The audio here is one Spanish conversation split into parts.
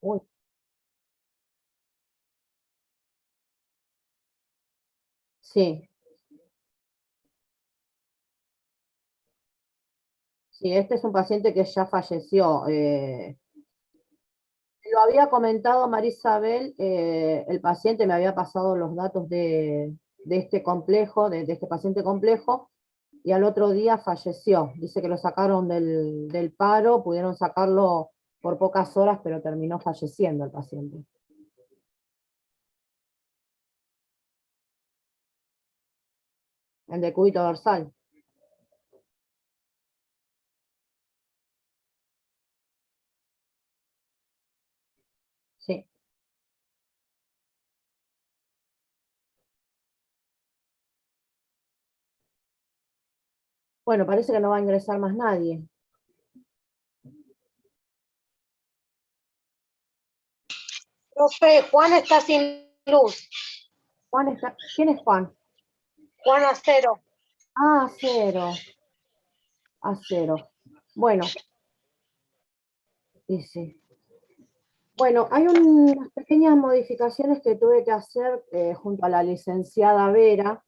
Uy, sí, sí, este es un paciente que ya falleció. Lo había comentado Marisabel, el paciente me había pasado los datos de este complejo, de este paciente complejo, y al otro día falleció. Dice que lo sacaron del paro, pudieron sacarlo por pocas horas, pero terminó falleciendo el paciente. El de cúbito dorsal. Sí. Bueno, parece que no va a ingresar más nadie. Profe, Juan está sin luz. Juan está... ¿Quién es Juan? Juan Acero. Ah, cero. A cero. Bueno, dice. Bueno, hay unas pequeñas modificaciones que tuve que hacer junto a la licenciada Vera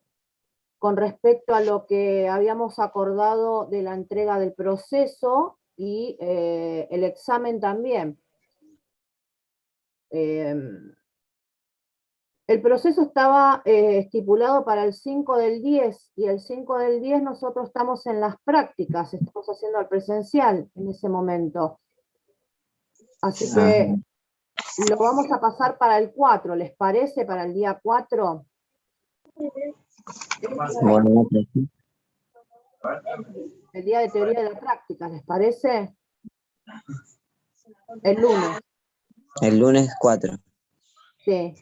con respecto a lo que habíamos acordado de la entrega del proceso y el examen también. Eh, el proceso estaba estipulado para el 5 del 10 y el 5 del 10 nosotros estamos en las prácticas, estamos haciendo el presencial en ese momento. Así que lo vamos a pasar para el 4, ¿les parece? Para el día 4. Bueno, El día de teoría de la práctica, ¿les parece? El lunes. el lunes 4. Sí.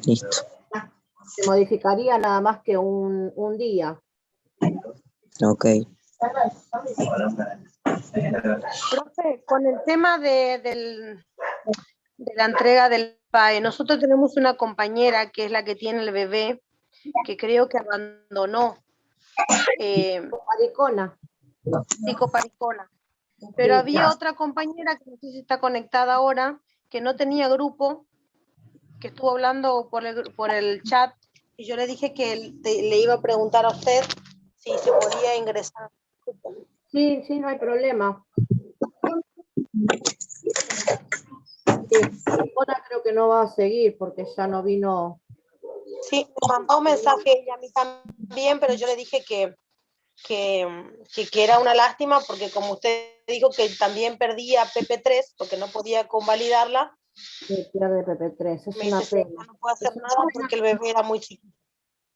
Listo. Se modificaría nada más que un día. Ok. Profe, con el tema de la entrega del PAE, nosotros tenemos una compañera que es la que tiene el bebé, que creo que abandonó. Maricona. Psicoparicona. Pero Sí. había otra compañera que no sé si está conectada ahora, que no tenía grupo, que estuvo hablando por el chat, y yo le dije que le iba a preguntar a usted si se podía ingresar. Sí, sí, no hay problema. Sí, Maricona creo que no va a seguir porque ya no vino. Sí, me mandó un mensaje ella a mí también, pero yo le dije que era una lástima porque como usted dijo que también perdía PP3 porque no podía convalidarla, Sí, pierde PP3, es me una dice, pena. no puedo hacer Es una nada pena. porque el bebé era muy chiquito.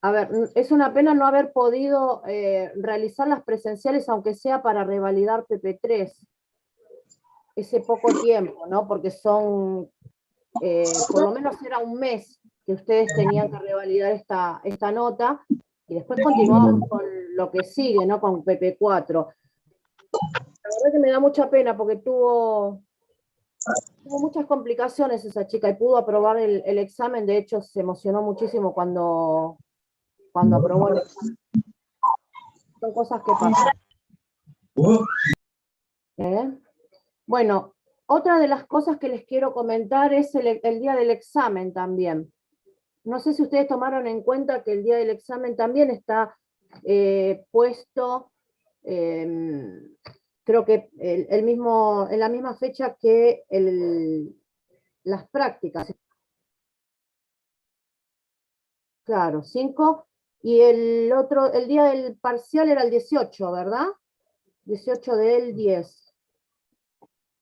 A ver, es una pena no haber podido realizar las presenciales, aunque sea para revalidar PP3. Ese poco tiempo, ¿no? Porque son, por lo menos era un mes que ustedes tenían que revalidar esta nota, y después continuamos con lo que sigue, ¿no? Con PP4. La verdad que me da mucha pena porque tuvo muchas complicaciones esa chica y pudo aprobar el examen. De hecho, se emocionó muchísimo cuando aprobó el examen. Son cosas que pasan. ¿Eh? Bueno, otra de las cosas que les quiero comentar es el día del examen también. No sé si ustedes tomaron en cuenta que el día del examen también está puesto, creo que en la misma fecha que las prácticas. Claro, 5. Y el día del parcial era el 18, ¿verdad? 18 del 10.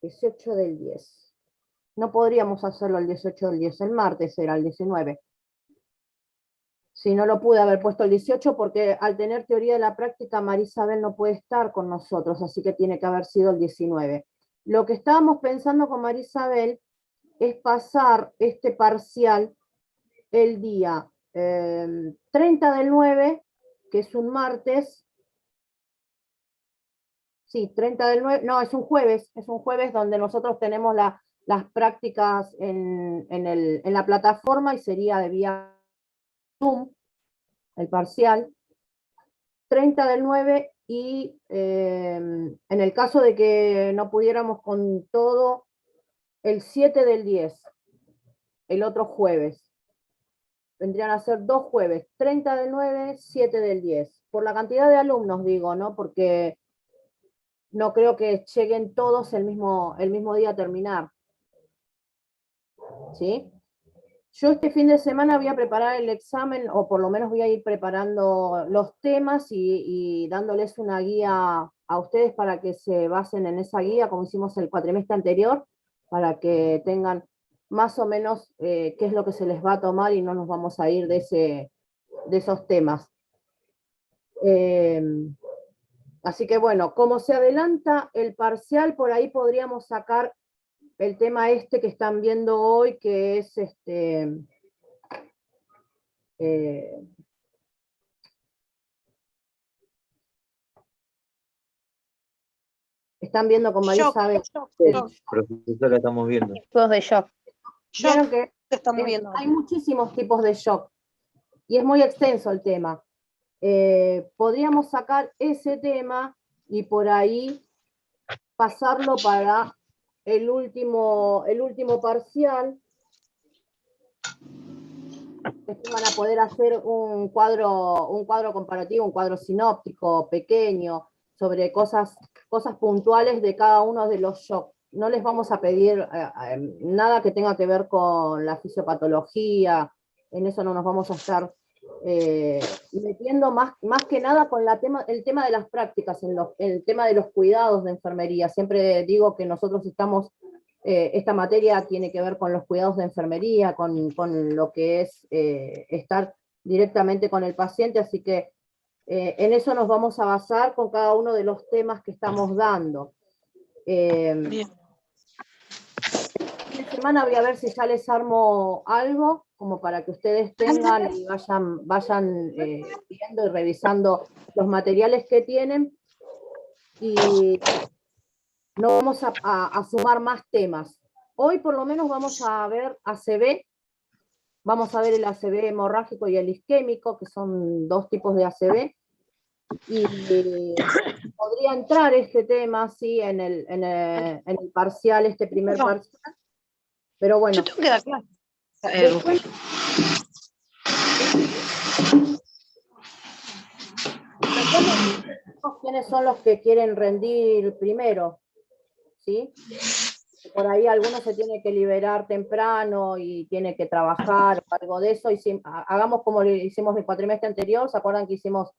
18 del 10. No podríamos hacerlo el 18 del 10, el martes era el 19. Si no lo pude haber puesto el 18 porque al tener teoría de la práctica Marisabel no puede estar con nosotros, así que tiene que haber sido el 19. Lo que estábamos pensando con Marisabel es pasar este parcial el día 30 del 9, que es un martes. Sí, 30 del 9, no, es un jueves donde nosotros tenemos las prácticas en la plataforma y sería de vía Zoom, el parcial. 30 del 9 y en el caso de que no pudiéramos con todo, el 7 del 10, el otro jueves. Vendrían a ser 2 jueves, 30 del 9, 7 del 10. Por la cantidad de alumnos, digo, ¿no? Porque no creo que lleguen todos el mismo día a terminar. ¿Sí? Yo este fin de semana voy a preparar el examen, o por lo menos voy a ir preparando los temas y dándoles una guía a ustedes para que se basen en esa guía, como hicimos el cuatrimestre anterior, para que tengan más o menos qué es lo que se les va a tomar y no nos vamos a ir de esos temas. Así que bueno, como se adelanta el parcial, por ahí podríamos sacar el tema este que están viendo hoy, que es están viendo con María Shock, Isabel. Profesora, estamos viendo. Tipos de shock. Vieron shock que que estamos viendo. hay muchísimos tipos de shock y es muy extenso el tema. Podríamos sacar ese tema y por ahí pasarlo para el último parcial. Después van a poder hacer un cuadro comparativo, un cuadro sinóptico pequeño sobre cosas puntuales de cada uno de los shocks. No les vamos a pedir nada que tenga que ver con la fisiopatología, en eso no nos vamos a estar metiendo más que nada con el tema de las prácticas, el tema de los cuidados de enfermería. Siempre digo que nosotros estamos, esta materia tiene que ver con los cuidados de enfermería, con lo que es estar directamente con el paciente, así que en eso nos vamos a basar con cada uno de los temas que estamos dando. Bien. Esta semana voy a ver si ya les armo algo, como para que ustedes tengan y vayan viendo y revisando los materiales que tienen. Y no vamos a sumar más temas. Hoy por lo menos vamos a ver ACV, vamos a ver el ACV hemorrágico y el isquémico, que son dos tipos de ACV. Y podría entrar este tema, sí, en el parcial, este primer parcial. Pero bueno. Yo tengo que dar clase. Después, ¿quiénes son los que quieren rendir primero? ¿Sí? Por ahí alguno se tiene que liberar temprano y tiene que trabajar o algo de eso. Y hagamos como lo hicimos el cuatrimestre anterior, ¿se acuerdan que hicimos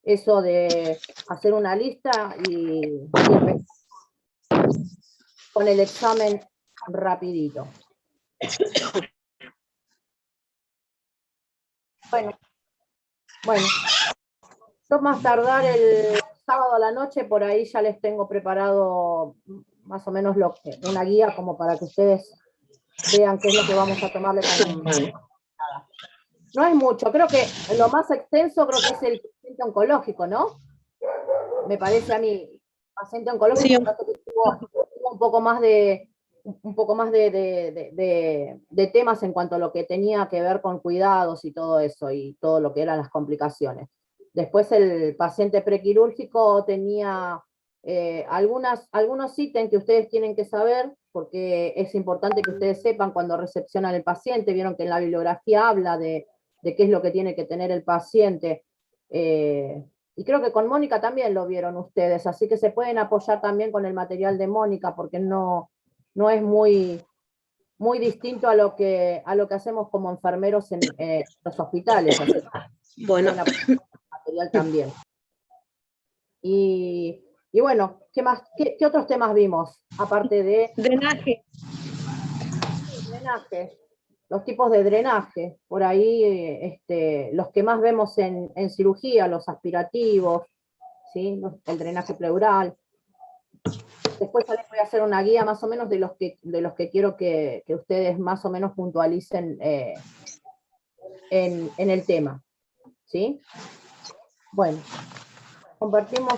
eso de hacer una lista y empezar con el examen rapidito? Bueno, yo más tardar el sábado a la noche, por ahí ya les tengo preparado más o menos una guía como para que ustedes vean qué es lo que vamos a tomarle con... No es mucho, creo que lo más extenso creo que es el paciente oncológico, ¿no? Me parece a mí, paciente oncológico, Sí. tuvo un poco más de temas en cuanto a lo que tenía que ver con cuidados y todo eso, y todo lo que eran las complicaciones. Después el paciente prequirúrgico tenía algunos ítems que ustedes tienen que saber, porque es importante que ustedes sepan cuando recepcionan el paciente. Vieron que en la bibliografía habla de qué es lo que tiene que tener el paciente. Y creo que con Mónica también lo vieron ustedes, así que se pueden apoyar también con el material de Mónica, porque no es muy distinto a lo que hacemos como enfermeros en los hospitales. Así que Bueno, material también. Y bueno, ¿qué más? ¿Qué otros temas vimos? Aparte de drenaje. drenaje, los tipos de drenaje, por ahí los que más vemos en cirugía, los aspirativos, ¿sí? El drenaje pleural. Después ya les voy a hacer una guía más o menos de los que quiero que ustedes más o menos puntualicen en el tema. ¿Sí? Bueno, compartimos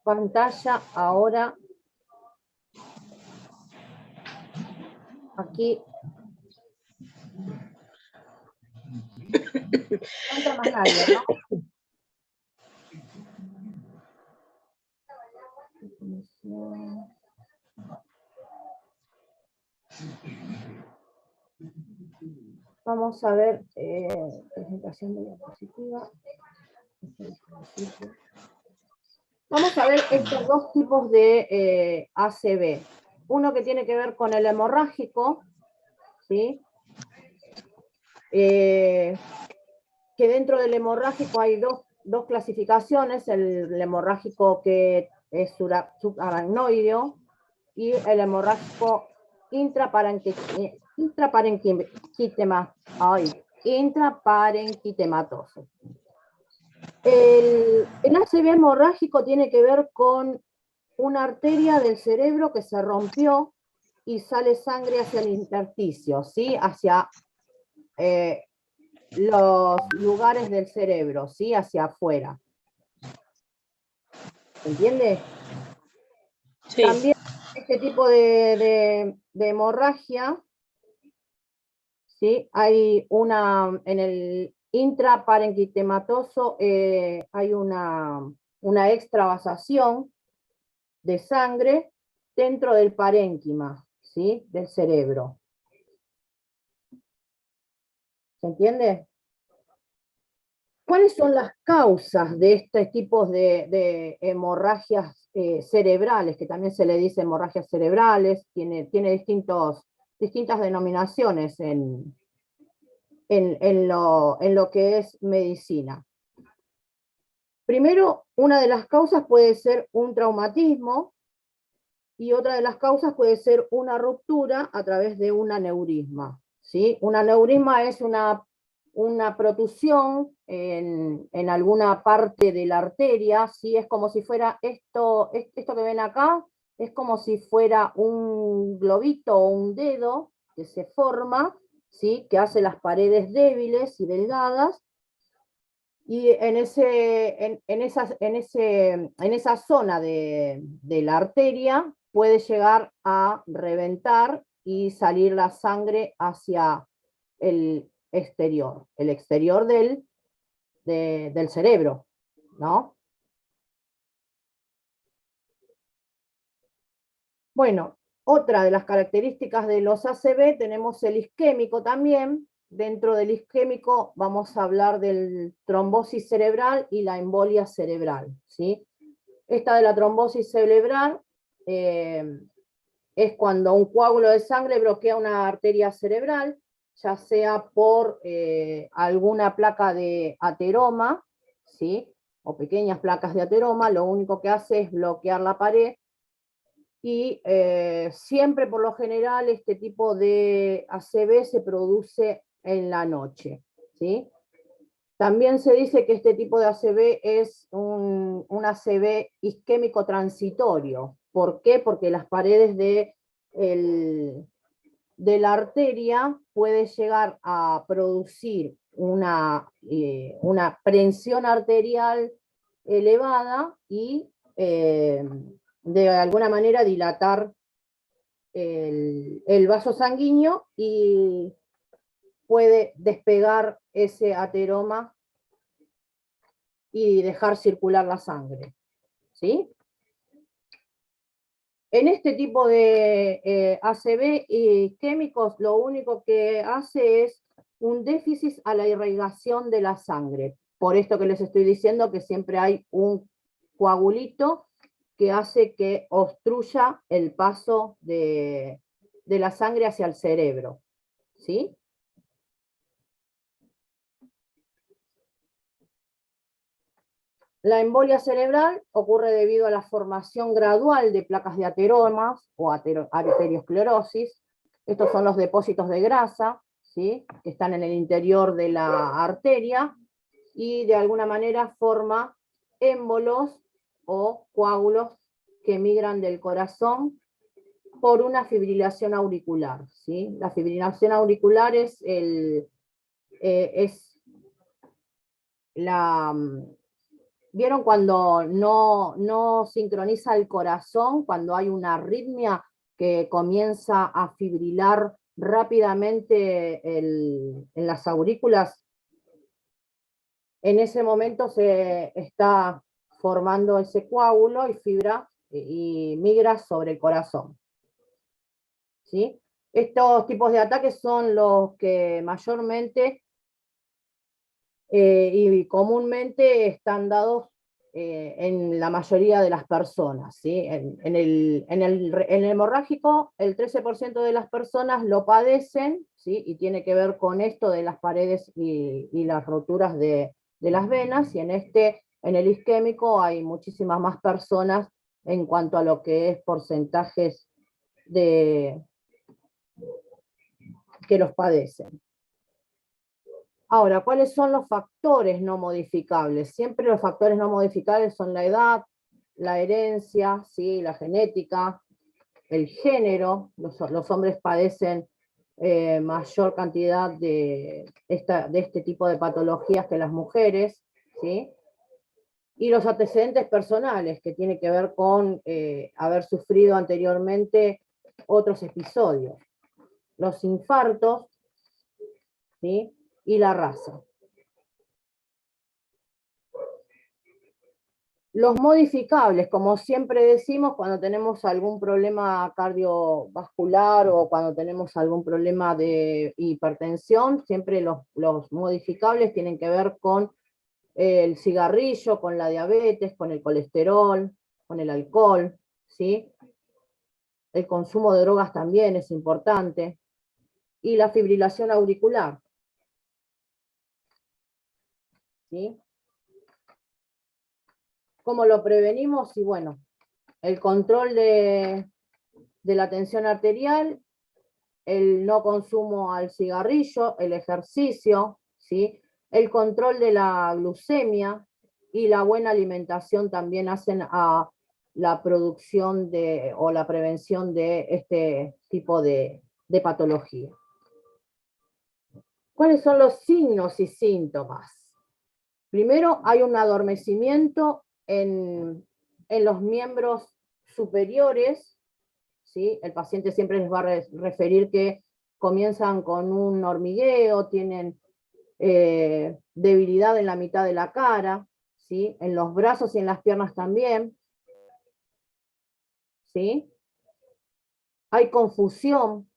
pantalla ahora. Aquí. No entra más nadie, ¿no? Vamos a ver, presentación de diapositiva. Vamos a ver estos dos tipos de ACV. Uno que tiene que ver con el hemorrágico, ¿sí? Que dentro del hemorrágico hay dos clasificaciones, el hemorrágico que es subaracnoideo y el hemorrágico intraparenquitematoso. El ACV hemorrágico tiene que ver con una arteria del cerebro que se rompió y sale sangre hacia el intersticio, ¿sí? Hacia los lugares del cerebro, ¿sí? Hacia afuera. ¿Entiende? Sí. También este tipo de hemorragia, ¿sí? Hay una, en el intraparenquitematoso hay una extravasación de sangre dentro del parénquima, ¿sí? Del cerebro. ¿Se entiende? ¿Cuáles son las causas de este tipo de hemorragias cerebrales, que también se le dice hemorragias cerebrales? Tiene distintas denominaciones en lo que es medicina. Primero, una de las causas puede ser un traumatismo, y otra de las causas puede ser una ruptura a través de un aneurisma, ¿sí? Un aneurisma es una protusión en alguna parte de la arteria, ¿sí? Es como si fuera esto que ven acá, es como si fuera un globito o un dedo que se forma, ¿sí? Que hace las paredes débiles y delgadas, y en esa zona de la arteria puede llegar a reventar y salir la sangre hacia el exterior del cerebro, ¿no? Bueno, otra de las características de los ACV, tenemos el isquémico también. Dentro del isquémico vamos a hablar del trombosis cerebral y la embolia cerebral, ¿sí? Esta de la trombosis cerebral es cuando un coágulo de sangre bloquea una arteria cerebral, ya sea por alguna placa de ateroma, ¿sí? O pequeñas placas de ateroma, lo único que hace es bloquear la pared, y siempre por lo general este tipo de ACV se produce en la noche, ¿sí? También se dice que este tipo de ACV es un ACV isquémico transitorio. ¿Por qué? Porque las paredes de la arteria puede llegar a producir una presión arterial elevada y de alguna manera dilatar el vaso sanguíneo, y puede despegar ese ateroma y dejar circular la sangre, ¿sí? En este tipo de ACV isquémicos, lo único que hace es un déficit a la irrigación de la sangre. Por esto que les estoy diciendo, que siempre hay un coagulito que hace que obstruya el paso de la sangre hacia el cerebro, ¿sí? La embolia cerebral ocurre debido a la formación gradual de placas de ateromas o arteriosclerosis. Estos son los depósitos de grasa, ¿sí? Que están en el interior de la arteria, y de alguna manera forma émbolos o coágulos que migran del corazón por una fibrilación auricular, ¿sí? La fibrilación auricular es ¿vieron cuando no sincroniza el corazón, cuando hay una arritmia que comienza a fibrilar rápidamente en las aurículas? En ese momento se está formando ese coágulo y migra sobre el corazón, ¿sí? Estos tipos de ataques son los que mayormente y comúnmente están dados en la mayoría de las personas, ¿sí? En el hemorrágico, el 13% de las personas lo padecen, ¿sí? Y tiene que ver con esto de las paredes y las roturas de las venas, y en el isquémico hay muchísimas más personas en cuanto a lo que es porcentajes que los padecen. Ahora, ¿cuáles son los factores no modificables? Siempre los factores no modificables son la edad, la herencia, ¿sí? La genética, el género. Los hombres padecen mayor cantidad de este tipo de patologías que las mujeres, ¿sí? Y los antecedentes personales, que tiene que ver con haber sufrido anteriormente otros episodios. Los infartos, ¿sí? Y la raza. Los modificables, como siempre decimos, cuando tenemos algún problema cardiovascular o cuando tenemos algún problema de hipertensión, siempre los modificables tienen que ver con el cigarrillo, con la diabetes, con el colesterol, con el alcohol, ¿sí? El consumo de drogas también es importante. Y la fibrilación auricular, ¿sí? ¿Cómo lo prevenimos? Y bueno, el control de la tensión arterial, el no consumo al cigarrillo, el ejercicio, ¿sí? El control de la glucemia y la buena alimentación también hacen a la producción o la prevención de este tipo de patología. ¿Cuáles son los signos y síntomas? Primero, hay un adormecimiento en los miembros superiores, ¿sí? El paciente siempre les va a referir que comienzan con un hormigueo, tienen debilidad en la mitad de la cara, ¿sí? En los brazos y en las piernas también, ¿sí? Hay confusión,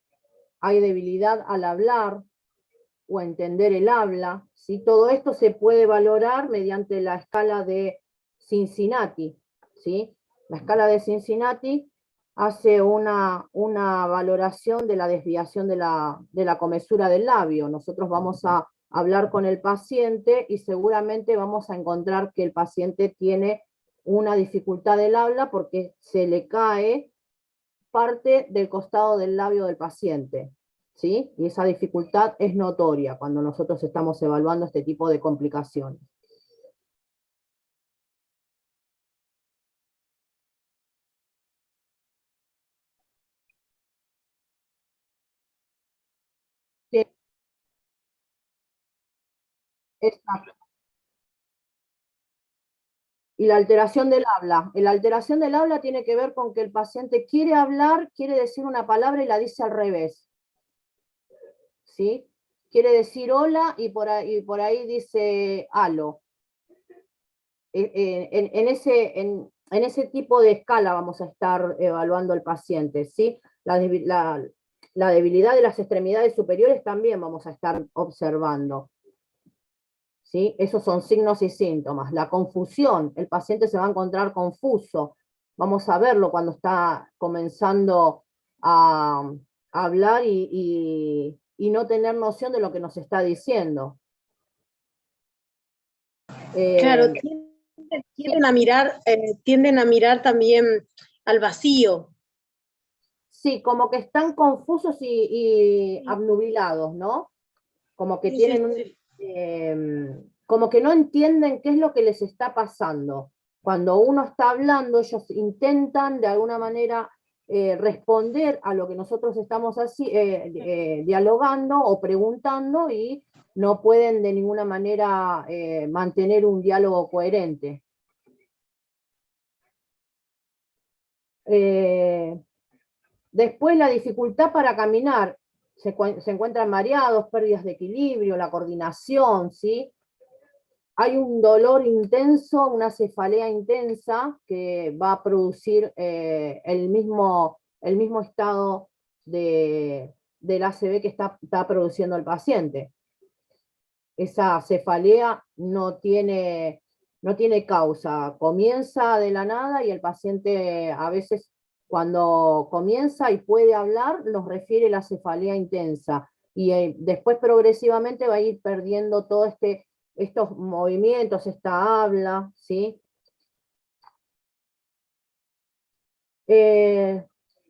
hay debilidad al hablar o entender el habla, ¿sí? Todo esto se puede valorar mediante la escala de Cincinnati, ¿sí? La escala de Cincinnati hace una valoración de la desviación de la comesura del labio. Nosotros vamos a hablar con el paciente y seguramente vamos a encontrar que el paciente tiene una dificultad del habla porque se le cae parte del costado del labio del paciente, ¿sí? Y esa dificultad es notoria cuando nosotros estamos evaluando este tipo de complicaciones. Sí, exacto. Y la alteración del habla. La alteración del habla tiene que ver con que el paciente quiere hablar, quiere decir una palabra y la dice al revés, ¿sí? Quiere decir hola y por ahí dice halo. En ese tipo de escala vamos a estar evaluando al paciente, ¿sí? La debilidad de las extremidades superiores también vamos a estar observando, ¿sí? Esos son signos y síntomas. La confusión, el paciente se va a encontrar confuso, vamos a verlo cuando está comenzando a hablar y no tener noción de lo que nos está diciendo. Claro, tienden a mirar también al vacío. Sí, como que están confusos y abnubilados, ¿no? Como que tienen como que no entienden qué es lo que les está pasando. Cuando uno está hablando, ellos intentan de alguna manera responder a lo que nosotros estamos dialogando o preguntando y no pueden de ninguna manera mantener un diálogo coherente. Después la dificultad para caminar, se encuentran mareados, pérdidas de equilibrio, la coordinación, ¿sí? Hay un dolor intenso, una cefalea intensa que va a producir el mismo estado de del ACV que está produciendo el paciente. Esa cefalea no tiene causa, comienza de la nada y el paciente a veces cuando comienza y puede hablar nos refiere la cefalea intensa y después progresivamente va a ir perdiendo todo estos movimientos, esta habla, ¿sí?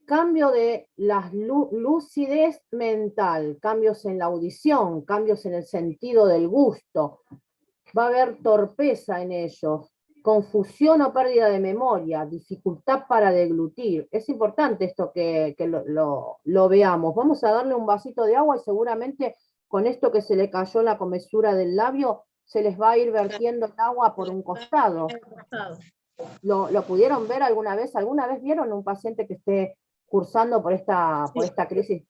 Cambio de la lucidez mental, cambios en la audición, cambios en el sentido del gusto, va a haber torpeza en ellos, confusión o pérdida de memoria, dificultad para deglutir. Es importante esto que lo veamos. Vamos a darle un vasito de agua y seguramente con esto que se le cayó la comesura del labio, se les va a ir vertiendo el agua por un costado. ¿Lo pudieron ver alguna vez? ¿Alguna vez vieron un paciente que esté cursando por esta crisis?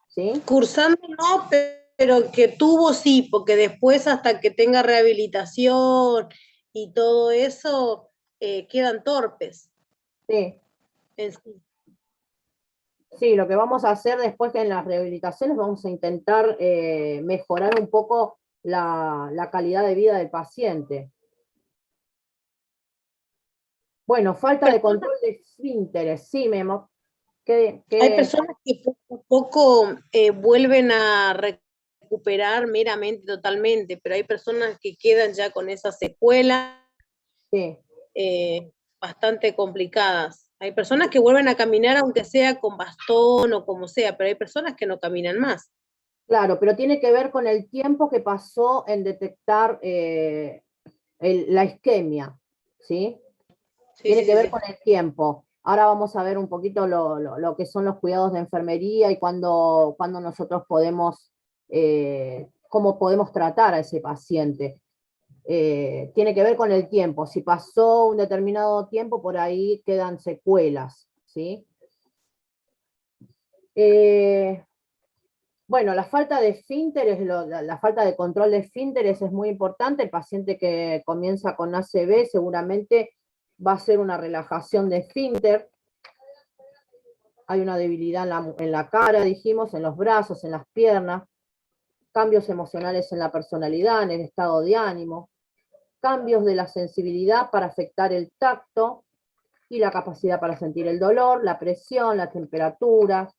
¿Sí? Cursando no, pero que tuvo sí, porque después hasta que tenga rehabilitación y todo eso, quedan torpes. Sí. En sí. Sí, lo que vamos a hacer después que en las rehabilitaciones vamos a intentar mejorar un poco la calidad de vida del paciente. Bueno, falta de control de esfínteres, sí, Memo. Hay personas que poco a poco vuelven a recuperar meramente, totalmente, pero hay personas que quedan ya con esas secuelas sí. Bastante complicadas. Hay personas que vuelven a caminar aunque sea con bastón o como sea, pero hay personas que no caminan más. Claro, pero tiene que ver con el tiempo que pasó en detectar la isquemia, ¿sí? Tiene que ver con el tiempo. Ahora vamos a ver un poquito lo que son los cuidados de enfermería y cuando nosotros podemos, cómo podemos tratar a ese paciente. Tiene que ver con el tiempo. Si pasó un determinado tiempo, por ahí quedan secuelas, ¿sí? Bueno, la falta de esfínteres, la falta de control de esfínteres es muy importante. El paciente que comienza con ACV seguramente va a ser una relajación de esfínter. Hay una debilidad en la cara, dijimos, en los brazos, en las piernas, cambios emocionales en la personalidad, en el estado de ánimo, cambios de la sensibilidad para afectar el tacto y la capacidad para sentir el dolor, la presión, la temperatura,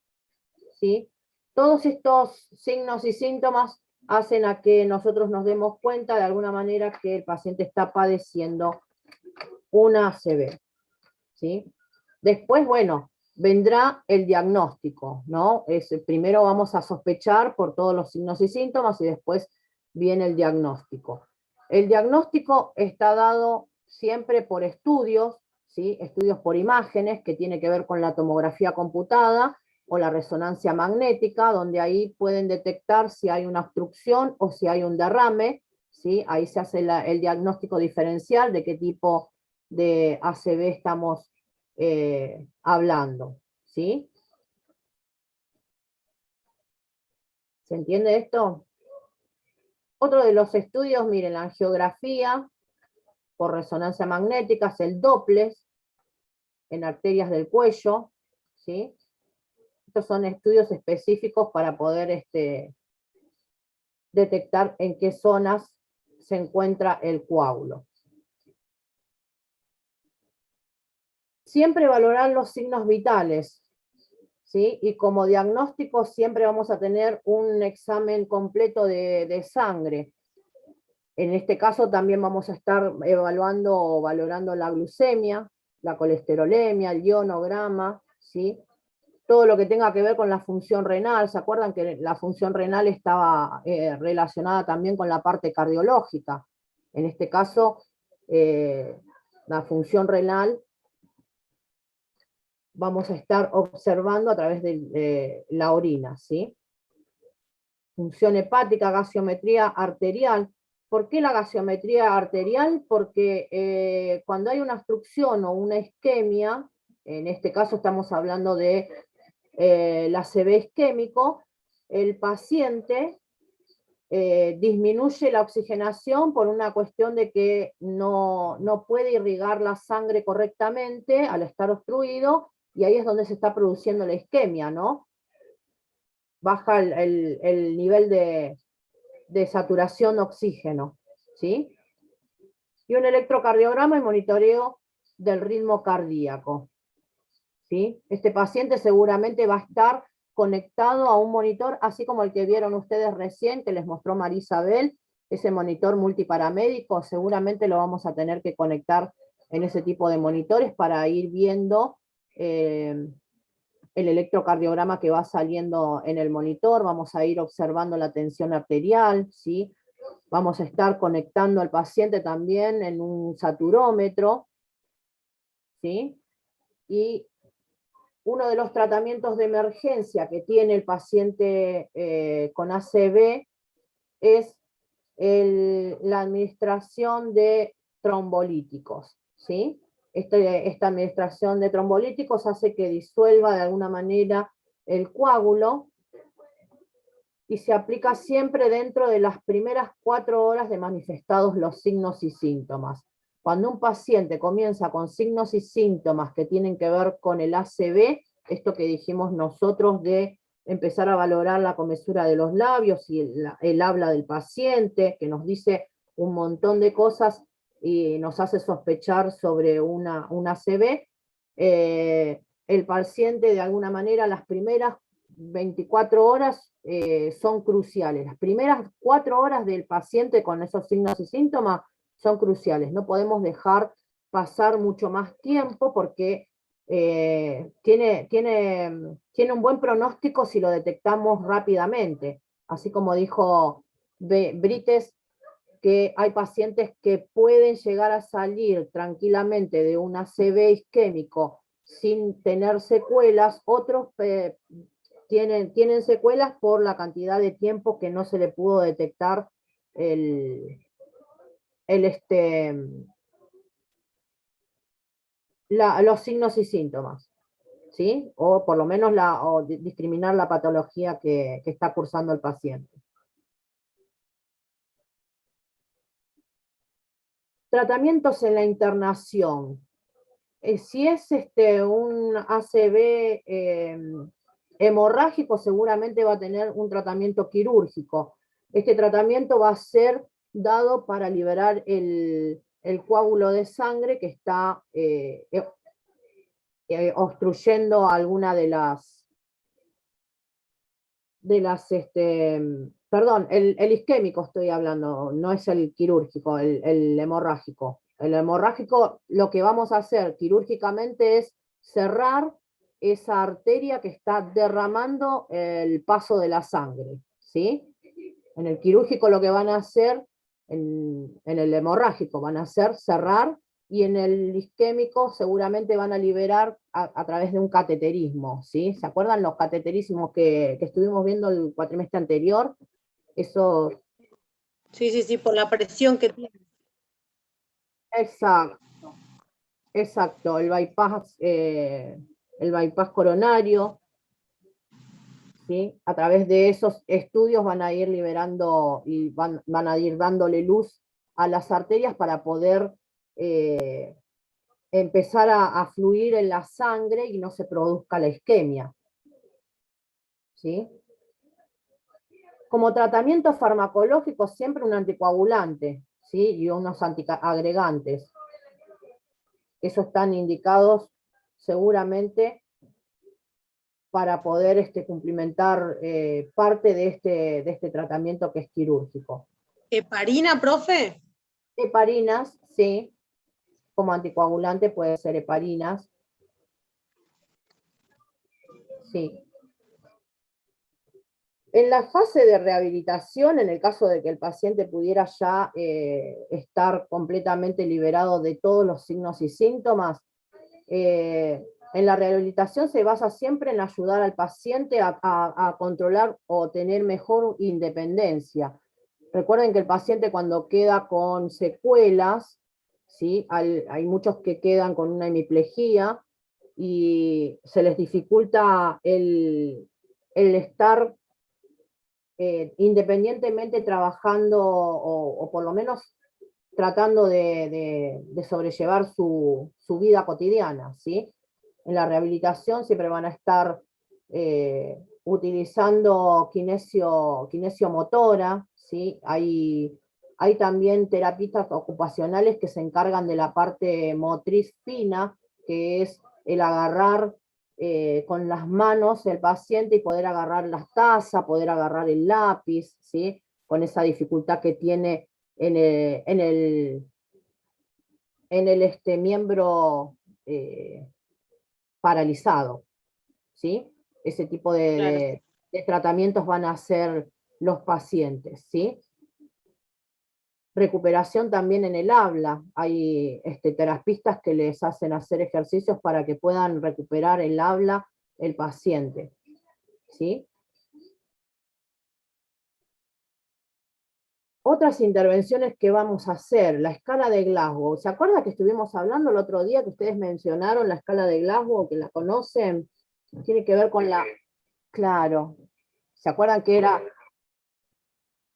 ¿sí? Todos estos signos y síntomas hacen a que nosotros nos demos cuenta de alguna manera que el paciente está padeciendo una ACV, ¿sí? Después, bueno, vendrá el diagnóstico, ¿no? Primero vamos a sospechar por todos los signos y síntomas y después viene el diagnóstico. El diagnóstico está dado siempre por estudios, ¿sí? Estudios por imágenes que tiene que ver con la tomografía computada o la resonancia magnética, donde ahí pueden detectar si hay una obstrucción o si hay un derrame, ¿sí? Ahí se hace el diagnóstico diferencial de qué tipo de ACV estamos hablando, ¿sí? ¿Se entiende esto? Otro de los estudios, miren, la angiografía por resonancia magnética es el Doppler en arterias del cuello, ¿sí? Estos son estudios específicos para poder detectar en qué zonas se encuentra el coágulo. Siempre valorar los signos vitales, ¿sí? Y como diagnóstico siempre vamos a tener un examen completo de sangre. En este caso también vamos a estar evaluando o valorando la glucemia, la colesterolemia, el ionograma, ¿sí? Todo lo que tenga que ver con la función renal. ¿Se acuerdan que la función renal estaba relacionada también con la parte cardiológica? En este caso, la función renal vamos a estar observando a través de la orina, ¿sí? Función hepática, gasometría arterial. ¿Por qué la gasometría arterial? Porque cuando hay una obstrucción o una isquemia, en este caso estamos hablando de la ACV isquémico, el paciente disminuye la oxigenación por una cuestión de que no puede irrigar la sangre correctamente al estar obstruido, y ahí es donde se está produciendo la isquemia, ¿no? baja el nivel de saturación de oxígeno, ¿sí? Y un electrocardiograma y monitoreo del ritmo cardíaco, ¿sí? Este paciente seguramente va a estar conectado a un monitor, así como el que vieron ustedes recién, que les mostró María Isabel, ese monitor multiparamédico, seguramente lo vamos a tener que conectar en ese tipo de monitores para ir viendo el electrocardiograma que va saliendo en el monitor, vamos a ir observando la tensión arterial, ¿sí? Vamos a estar conectando al paciente también en un saturómetro, ¿sí? Y uno de los tratamientos de emergencia que tiene el paciente con ACV es la administración de trombolíticos, ¿sí? Esta administración de trombolíticos hace que disuelva de alguna manera el coágulo y se aplica siempre dentro de las primeras 4 horas de manifestados los signos y síntomas. Cuando un paciente comienza con signos y síntomas que tienen que ver con el ACV, esto que dijimos nosotros de empezar a valorar la comesura de los labios y el habla del paciente, que nos dice un montón de cosas y nos hace sospechar sobre una ACV, el paciente de alguna manera las primeras 24 horas son cruciales. Las primeras 4 horas del paciente con esos signos y síntomas son cruciales. No podemos dejar pasar mucho más tiempo porque tiene un buen pronóstico si lo detectamos rápidamente. Así como dijo Brites, que hay pacientes que pueden llegar a salir tranquilamente de un ACV isquémico sin tener secuelas, otros tienen secuelas por la cantidad de tiempo que no se le pudo detectar los signos y síntomas, ¿sí? O por lo menos discriminar la patología que está cursando el paciente. Tratamientos en la internación. Si es un ACV hemorrágico, seguramente va a tener un tratamiento quirúrgico. Este tratamiento va a ser dado para liberar el coágulo de sangre que está obstruyendo alguna perdón, el isquémico estoy hablando, no es el quirúrgico, el hemorrágico. El hemorrágico, lo que vamos a hacer quirúrgicamente es cerrar esa arteria que está derramando el paso de la sangre, ¿sí? En el quirúrgico lo que van a hacer, en el hemorrágico, van a hacer cerrar, y en el isquémico seguramente van a liberar a través de un cateterismo, ¿sí? ¿Se acuerdan los cateterismos que estuvimos viendo el cuatrimestre anterior? Eso. Sí, por la presión que tiene. Exacto, el bypass coronario, ¿sí? A través de esos estudios van a ir liberando y van a ir dándole luz a las arterias para poder empezar a fluir en la sangre y no se produzca la isquemia, ¿sí? Como tratamiento farmacológico, siempre un anticoagulante, ¿sí? Y unos antiagregantes. Esos están indicados seguramente para poder cumplimentar parte de este tratamiento que es quirúrgico. ¿Heparina, profe? Heparinas, sí. Como anticoagulante puede ser heparinas. Sí. En la fase de rehabilitación, en el caso de que el paciente pudiera ya estar completamente liberado de todos los signos y síntomas, en la rehabilitación se basa siempre en ayudar al paciente a controlar o tener mejor independencia. Recuerden que el paciente cuando queda con secuelas, ¿sí? Hay muchos que quedan con una hemiplegia y se les dificulta el estar independientemente trabajando o por lo menos tratando de sobrellevar su vida cotidiana, ¿sí? En la rehabilitación siempre van a estar utilizando kinesiomotora, ¿sí? Hay también terapistas ocupacionales que se encargan de la parte motriz fina, que es el agarrar con las manos el paciente y poder agarrar las tazas, poder agarrar el lápiz, ¿sí? Con esa dificultad que tiene en el miembro paralizado, ¿sí? Ese tipo de tratamientos van a hacer los pacientes, ¿sí? Recuperación también en el habla. Hay terapistas que les hacen hacer ejercicios para que puedan recuperar el habla el paciente, ¿sí? Otras intervenciones que vamos a hacer, la escala de Glasgow. ¿Se acuerdan que estuvimos hablando el otro día que ustedes mencionaron la escala de Glasgow, que la conocen? Tiene que ver con la... Claro. ¿Se acuerdan que era...?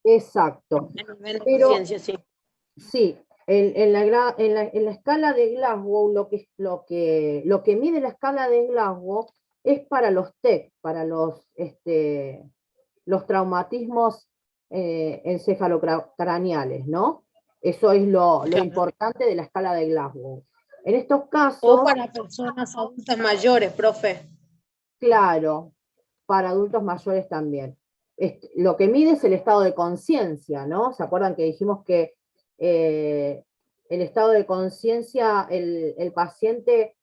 Exacto. Pero, sí, en la escala de Glasgow, lo que mide la escala de Glasgow es para los TEC, para los traumatismos encefalocraneales, ¿no? Eso es lo importante de la escala de Glasgow. En estos casos... O para personas adultas mayores, profe. Claro, para adultos mayores también. Lo que mide es el estado de conciencia, ¿no? ¿Se acuerdan que dijimos que el estado de conciencia, el paciente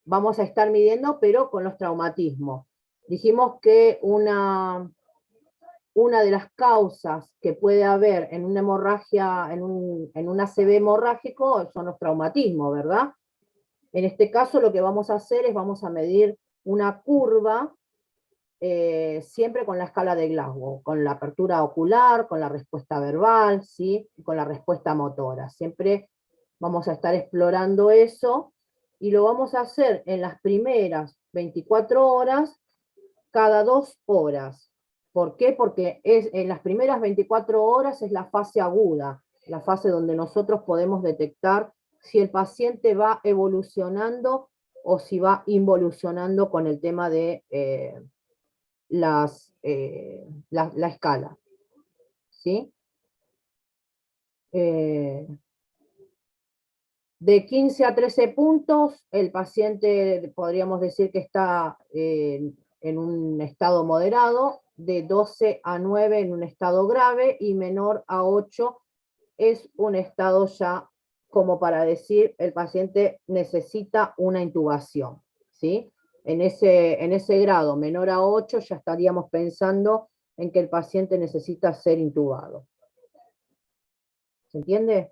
vamos a estar midiendo, pero con los traumatismos? Dijimos que una de las causas que puede haber en una hemorragia, en un ACV hemorrágico, son los traumatismos, ¿verdad? En este caso lo que vamos a hacer es vamos a medir una curva siempre con la escala de Glasgow, con la apertura ocular, con la respuesta verbal, ¿sí? Y con la respuesta motora. Siempre vamos a estar explorando eso y lo vamos a hacer en las primeras 24 horas, cada 2 horas. ¿Por qué? Porque en las primeras 24 horas es la fase aguda, la fase donde nosotros podemos detectar si el paciente va evolucionando o si va involucionando con el tema de la escala. ¿Sí? De 15 a 13 puntos, el paciente podríamos decir que está en un estado moderado, de 12 a 9 en un estado grave, y menor a 8 es un estado ya como para decir el paciente necesita una intubación, ¿sí? En ese grado, menor a 8, ya estaríamos pensando en que el paciente necesita ser intubado. ¿Se entiende?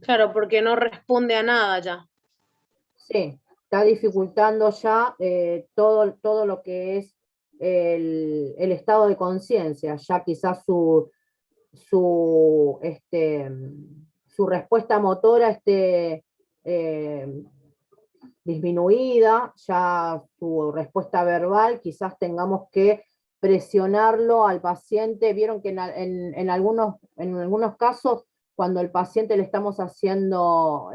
Claro, porque no responde a nada ya. Sí, está dificultando ya todo lo que es el estado de conciencia, ya quizás su respuesta motora esté disminuida, ya su respuesta verbal, quizás tengamos que presionarlo al paciente. Vieron que en algunos casos, cuando el paciente le estamos haciendo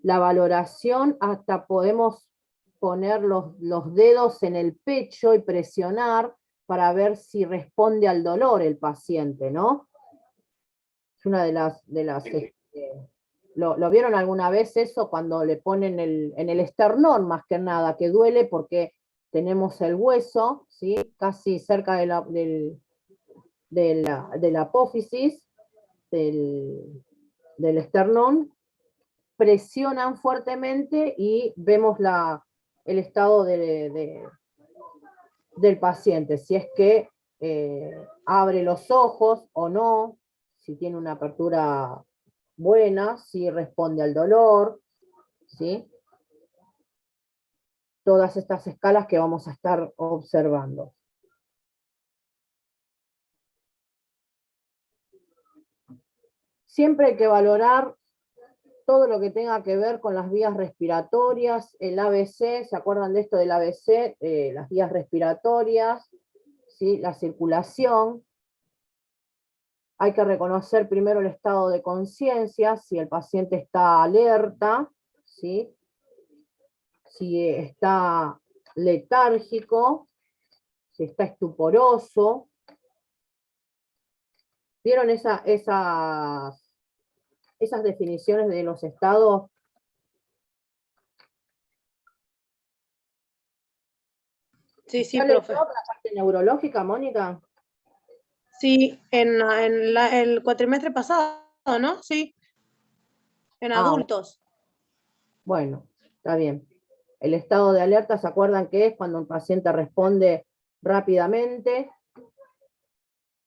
la valoración, hasta podemos poner los dedos en el pecho y presionar para ver si responde al dolor el paciente, ¿no? Es una de las ¿lo vieron alguna vez eso? Cuando le ponen en el esternón, más que nada, que duele porque tenemos el hueso, ¿sí? Casi cerca de la apófisis, del esternón, presionan fuertemente y vemos el estado del paciente, si es que abre los ojos o no, si tiene una apertura buena, si responde al dolor, ¿sí? Todas estas escalas que vamos a estar observando. Siempre hay que valorar todo lo que tenga que ver con las vías respiratorias, el ABC, ¿se acuerdan de esto del ABC? Las vías respiratorias, ¿sí? La circulación. Hay que reconocer primero el estado de conciencia, si el paciente está alerta, ¿sí? si está letárgico, si está estuporoso. ¿Vieron esas definiciones de los estados? Sí, sí, ¿Ya leyó profe. la parte neurológica, Mónica? Sí, en el cuatrimestre pasado, ¿no? Sí, en adultos. Bueno, está bien. El estado de alerta, ¿se acuerdan qué es? Cuando un paciente responde rápidamente.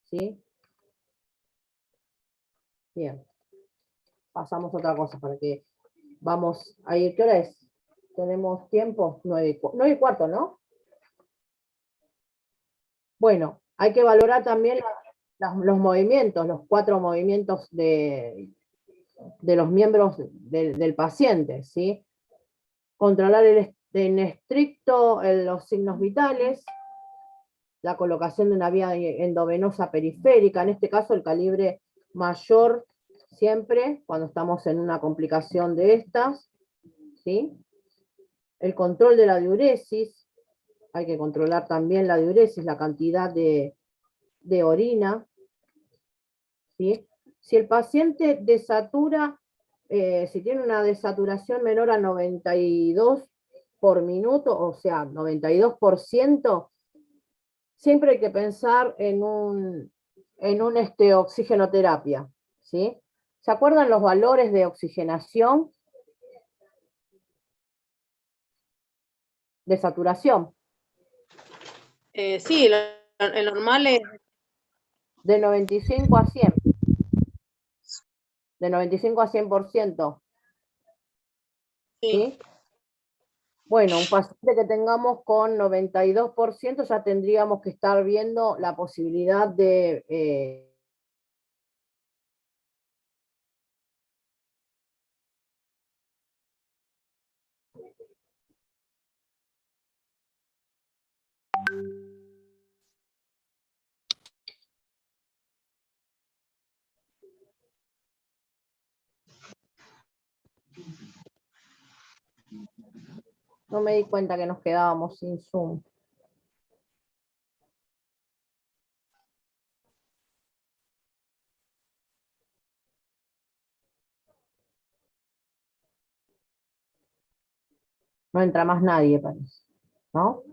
¿Sí? Bien. Pasamos a otra cosa para que vamos a ir. ¿Qué hora es? ¿Tenemos tiempo? 9:15, ¿no? Bueno, hay que valorar también los movimientos, los 4 movimientos de los miembros del paciente, ¿sí? Controlar en estricto los signos vitales, la colocación de una vía endovenosa periférica, en este caso el calibre mayor siempre, cuando estamos en una complicación de estas, ¿sí? El control de la diuresis, hay que controlar también la diuresis, la cantidad de orina, ¿sí? Si el paciente desatura, si tiene una desaturación menor a 92 por minuto, o sea, 92%, siempre hay que pensar en un oxigenoterapia, ¿sí? ¿Se acuerdan los valores de oxigenación? De saturación. Sí, el normal es... De 95 a 100. De 95 a 100%. Sí. ¿Sí? Bueno, un paciente que tengamos con 92% ya tendríamos que estar viendo la posibilidad de no me di cuenta que nos quedábamos sin Zoom. No entra más nadie, parece, ¿no?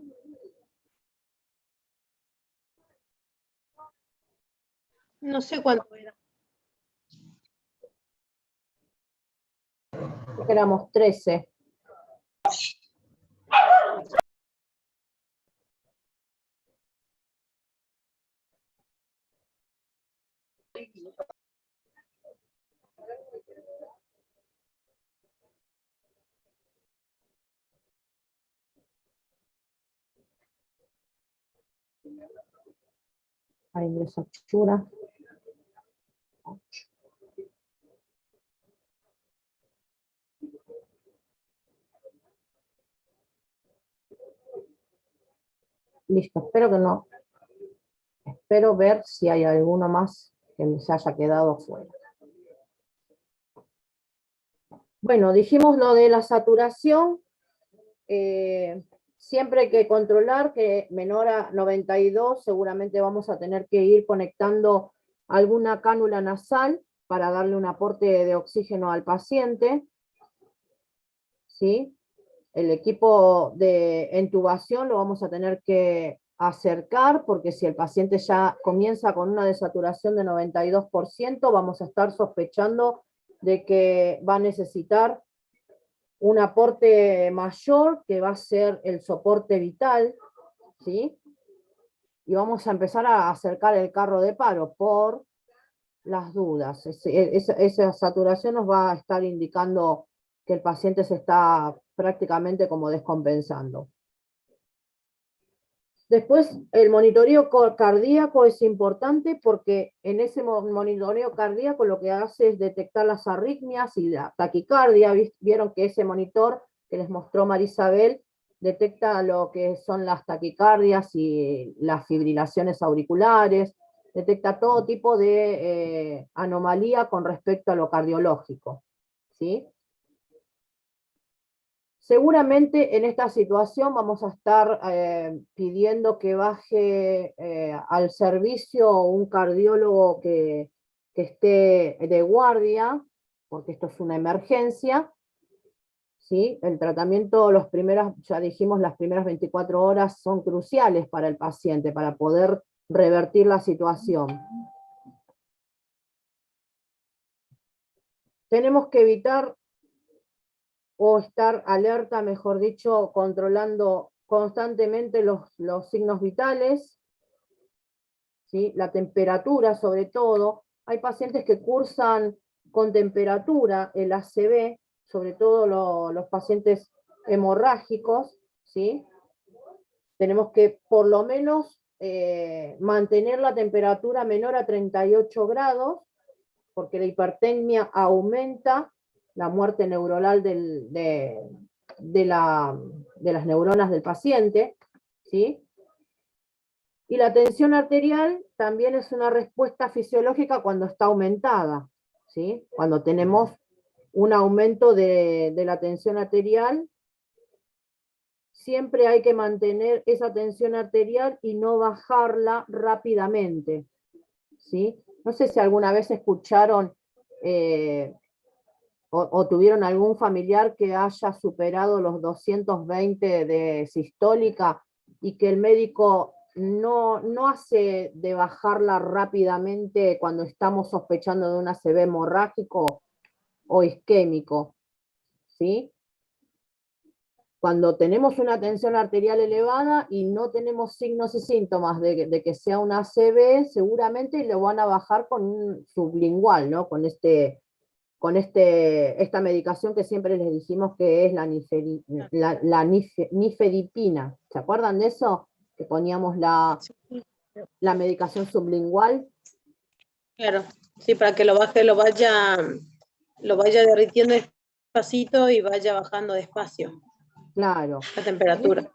No sé cuánto era. Éramos 13. Ahí desachura. Listo, espero que no. Espero ver si hay alguno más que se haya quedado fuera. Bueno, dijimos lo de la saturación. Siempre hay que controlar que menor a 92, seguramente vamos a tener que ir conectando alguna cánula nasal para darle un aporte de oxígeno al paciente. ¿Sí? El equipo de intubación lo vamos a tener que acercar, porque si el paciente ya comienza con una desaturación de 92%, vamos a estar sospechando de que va a necesitar un aporte mayor, que va a ser el soporte vital, ¿sí? Y vamos a empezar a acercar el carro de paro por las dudas. Esa saturación nos va a estar indicando que el paciente se está prácticamente como descompensando. Después, el monitoreo cardíaco es importante porque en ese monitoreo cardíaco lo que hace es detectar las arritmias y la taquicardia. Vieron que ese monitor que les mostró Marisabel detecta lo que son las taquicardias y las fibrilaciones auriculares, detecta todo tipo de anomalía con respecto a lo cardiológico, ¿sí? Seguramente en esta situación vamos a estar pidiendo que baje al servicio un cardiólogo que esté de guardia, porque esto es una emergencia, ¿sí? El tratamiento, ya dijimos, las primeras 24 horas son cruciales para el paciente, para poder revertir la situación. Tenemos que evitar o estar alerta, mejor dicho, controlando constantemente los signos vitales, ¿sí? La temperatura sobre todo. Hay pacientes que cursan con temperatura el ACV, sobre todo los pacientes hemorrágicos, ¿sí? Tenemos que por lo menos mantener la temperatura menor a 38 grados, porque la hipertermia aumenta la muerte neuronal de las neuronas del paciente, ¿sí? Y la tensión arterial también es una respuesta fisiológica cuando está aumentada, ¿sí? Cuando tenemos un aumento de la tensión arterial, siempre hay que mantener esa tensión arterial y no bajarla rápidamente, ¿sí? No sé si alguna vez escucharon o tuvieron algún familiar que haya superado los 220 de sistólica y que el médico no hace de bajarla rápidamente cuando estamos sospechando de un ACV hemorrágico o isquémico, ¿sí? Cuando tenemos una tensión arterial elevada y no tenemos signos y síntomas de que sea un ACV, seguramente lo van a bajar con un sublingual, ¿no? Con esta medicación que siempre les dijimos que es la nifedipina. ¿Se acuerdan de eso? Que poníamos la medicación sublingual. Claro, sí, para que lo baje, lo vaya derritiendo despacito y vaya bajando despacio. Claro. La temperatura.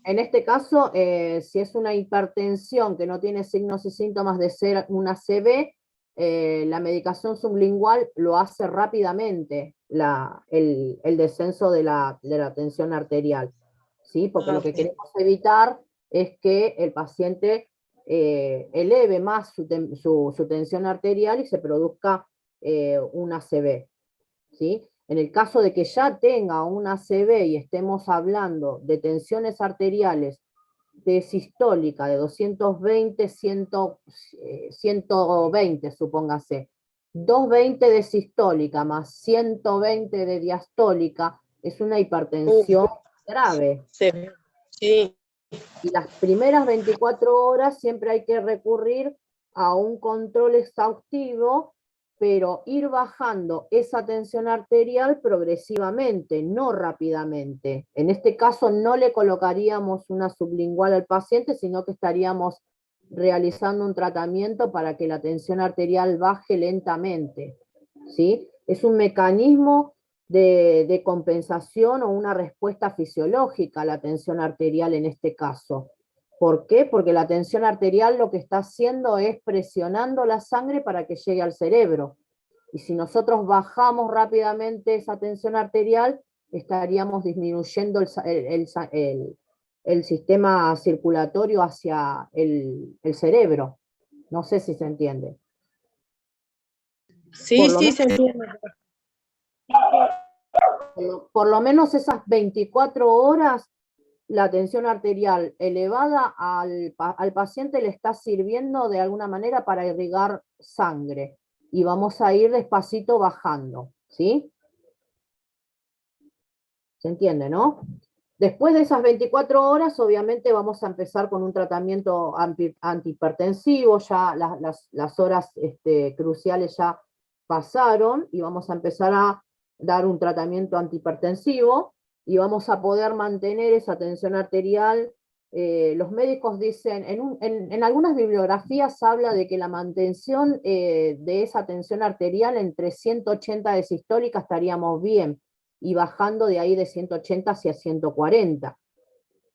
En este caso, si es una hipertensión que no tiene signos y síntomas de ser una ACV, la medicación sublingual lo hace rápidamente, el descenso de la tensión arterial, ¿sí? Porque lo que queremos evitar es que el paciente eleve más su tensión arterial y se produzca un ACV, ¿sí? En el caso de que ya tenga un ACV y estemos hablando de tensiones arteriales de sistólica de 220, 120, supóngase, 220 de sistólica más 120 de diastólica, es una hipertensión grave. Sí. Sí. Y las primeras 24 horas siempre hay que recurrir a un control exhaustivo, pero ir bajando esa tensión arterial progresivamente, no rápidamente. En este caso no le colocaríamos una sublingual al paciente, sino que estaríamos realizando un tratamiento para que la tensión arterial baje lentamente, ¿sí? Es un mecanismo de compensación o una respuesta fisiológica a la tensión arterial en este caso. ¿Por qué? Porque la tensión arterial lo que está haciendo es presionando la sangre para que llegue al cerebro. Y si nosotros bajamos rápidamente esa tensión arterial, estaríamos disminuyendo el sistema circulatorio hacia el cerebro. No sé si se entiende. Sí, sí, se entiende. Por lo menos esas 24 horas, la tensión arterial elevada al paciente le está sirviendo de alguna manera para irrigar sangre. Y vamos a ir despacito bajando, ¿sí? ¿Se entiende, no? Después de esas 24 horas, obviamente vamos a empezar con un tratamiento antihipertensivo, ya las horas cruciales ya pasaron, y vamos a empezar a dar un tratamiento antihipertensivo, y vamos a poder mantener esa tensión arterial. Los médicos dicen, en algunas bibliografías habla de que la mantención de esa tensión arterial entre 180 de sistólica estaríamos bien, y bajando de ahí de 180 hacia 140.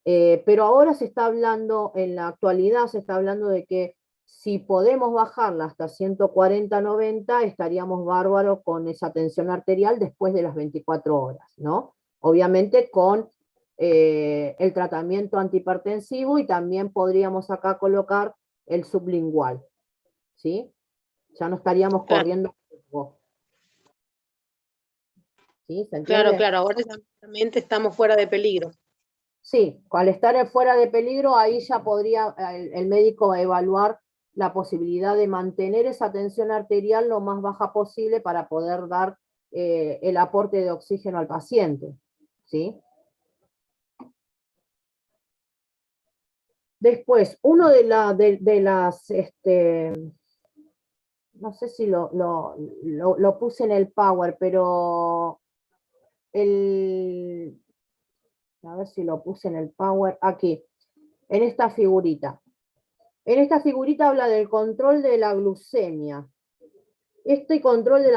Pero ahora se está hablando, en la actualidad se está hablando de que si podemos bajarla hasta 140-90, estaríamos bárbaros con esa tensión arterial después de las 24 horas, ¿no? obviamente con el tratamiento antihipertensivo, y también podríamos acá colocar el sublingual, ¿sí? Ya no estaríamos Claro. corriendo riesgo. ¿Sí? ¿Se Claro, entiende? claro, ahora exactamente estamos fuera de peligro. Sí, al estar fuera de peligro, ahí ya podría el médico evaluar la posibilidad de mantener esa tensión arterial lo más baja posible para poder dar el aporte de oxígeno al paciente, ¿sí? Después, uno de las, no sé si lo puse en el Power, pero a ver si lo puse en el Power, aquí, en esta figurita. En esta figurita habla del control de la glucemia. Este control de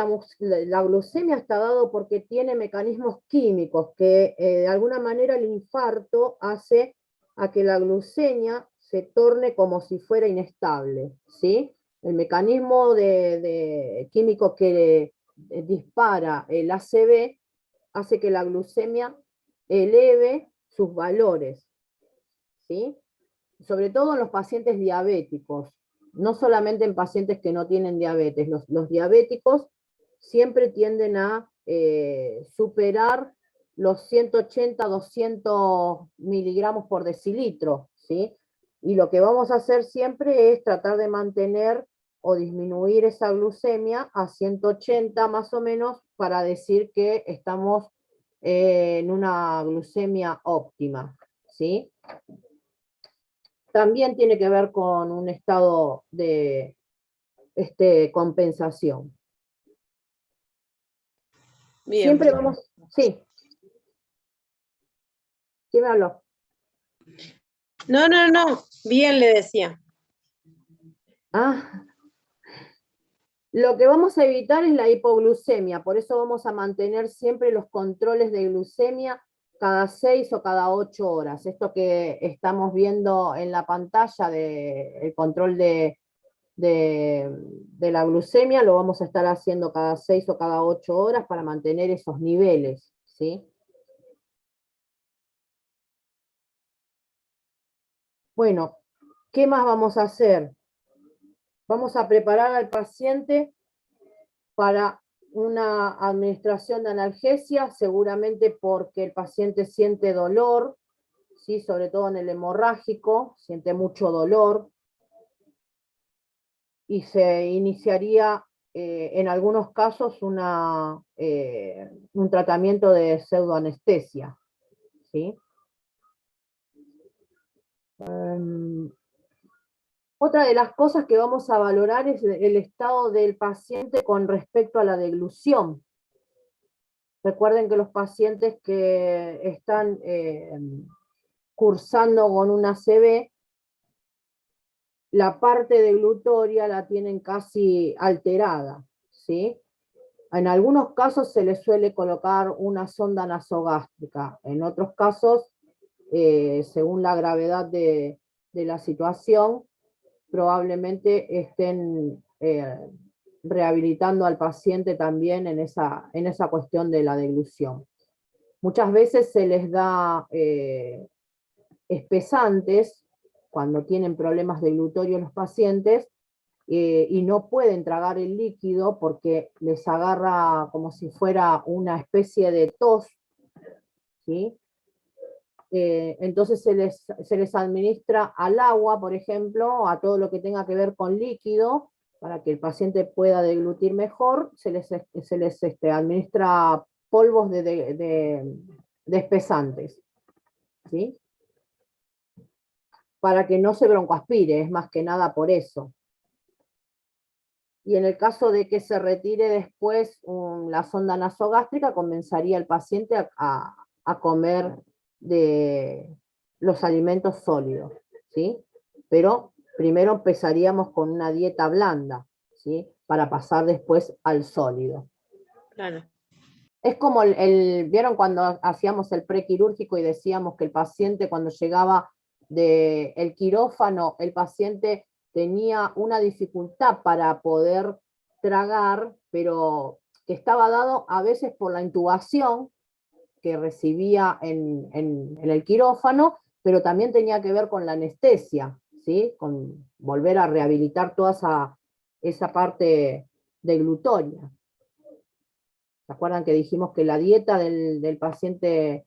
la glucemia está dado porque tiene mecanismos químicos que de alguna manera el infarto hace a que la glucemia se torne como si fuera inestable, ¿sí? El mecanismo químico que dispara el ACV hace que la glucemia eleve sus valores, ¿sí? Sobre todo en los pacientes diabéticos, no solamente en pacientes que no tienen diabetes. Los diabéticos siempre tienden a superar los 180, 200 miligramos por decilitro, ¿sí? Y lo que vamos a hacer siempre es tratar de mantener o disminuir esa glucemia a 180 más o menos, para decir que estamos en una glucemia óptima, ¿sí? También tiene que ver con un estado de compensación. Bien. Siempre vamos, sí. ¿Quién me habló? No, bien le decía. Ah, lo que vamos a evitar es la hipoglucemia, por eso vamos a mantener siempre los controles de glucemia cada 6 o cada 8 horas. Esto que estamos viendo en la pantalla del control de la glucemia, lo vamos a estar haciendo cada 6 o cada 8 horas para mantener esos niveles, ¿sí? Bueno, ¿qué más vamos a hacer? Vamos a preparar al paciente para una administración de analgesia, seguramente porque el paciente siente dolor, ¿sí? Sobre todo en el hemorrágico, siente mucho dolor, y se iniciaría en algunos casos un tratamiento de pseudoanestesia, ¿sí? Otra de las cosas que vamos a valorar es el estado del paciente con respecto a la deglución. Recuerden que los pacientes que están cursando con una ACV, la parte deglutoria la tienen casi alterada, ¿sí? En algunos casos se les suele colocar una sonda nasogástrica, en otros casos, según la gravedad de la situación, probablemente estén rehabilitando al paciente también en esa cuestión de la deglución. Muchas veces se les da espesantes cuando tienen problemas deglutorios los pacientes, y no pueden tragar el líquido porque les agarra como si fuera una especie de tos, ¿sí? Entonces se les administra al agua, por ejemplo, a todo lo que tenga que ver con líquido, para que el paciente pueda deglutir mejor. Se les administra polvos de espesantes, ¿sí? Para que no se broncoaspire, es más que nada por eso. Y en el caso de que se retire después la sonda nasogástrica, comenzaría el paciente a comer de los alimentos sólidos, ¿sí? Pero primero empezaríamos con una dieta blanda, ¿sí? Para pasar después al sólido. Claro. Es como ¿vieron cuando hacíamos el prequirúrgico y decíamos que el paciente, cuando llegaba del quirófano, el paciente tenía una dificultad para poder tragar, pero que estaba dado a veces por la intubación, que recibía en el quirófano, pero también tenía que ver con la anestesia, ¿sí? Con volver a rehabilitar toda esa parte deglutoria. ¿Se acuerdan que dijimos que la dieta del paciente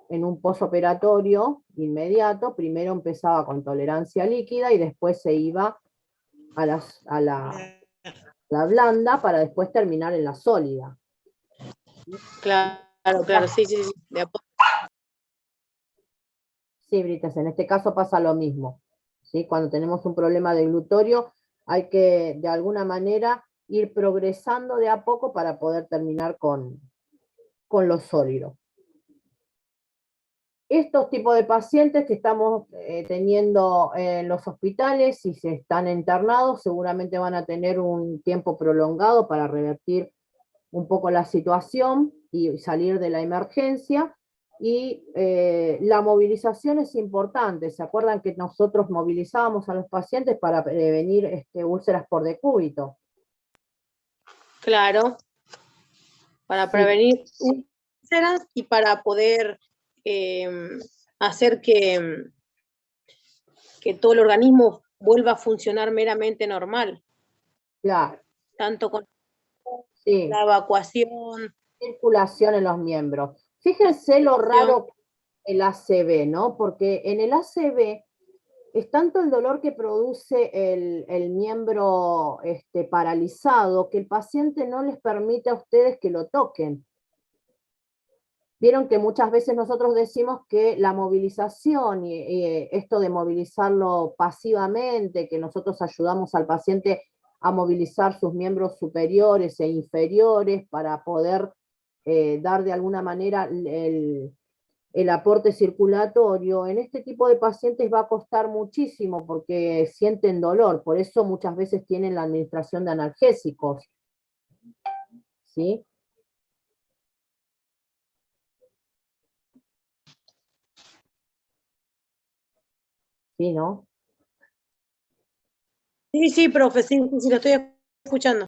en un posoperatorio inmediato, primero empezaba con tolerancia líquida y después se iba a la blanda para después terminar en la sólida? Claro, sí, de a poco. Sí, Britas, en este caso pasa lo mismo, ¿sí? Cuando tenemos un problema de glutorio, hay que de alguna manera ir progresando de a poco para poder terminar con lo sólido. Estos tipos de pacientes que estamos teniendo en los hospitales, si se están internados, seguramente van a tener un tiempo prolongado para revertir un poco la situación y salir de la emergencia. Y la movilización es importante. ¿Se acuerdan que nosotros movilizábamos a los pacientes para prevenir úlceras por decúbito? Claro, para prevenir úlceras y para poder hacer que todo el organismo vuelva a funcionar meramente normal. Claro. Tanto con sí. la evacuación. Circulación en los miembros. Fíjense lo raro el ACV, ¿no? Porque en el ACV es tanto el dolor que produce el miembro paralizado que el paciente no les permite a ustedes que lo toquen. Vieron que muchas veces nosotros decimos que la movilización y esto de movilizarlo pasivamente, que nosotros ayudamos al paciente a movilizar sus miembros superiores e inferiores para poder dar de alguna manera el aporte circulatorio, en este tipo de pacientes va a costar muchísimo porque sienten dolor, por eso muchas veces tienen la administración de analgésicos, ¿sí? Sí, ¿no? Sí, profe, sí, lo estoy escuchando.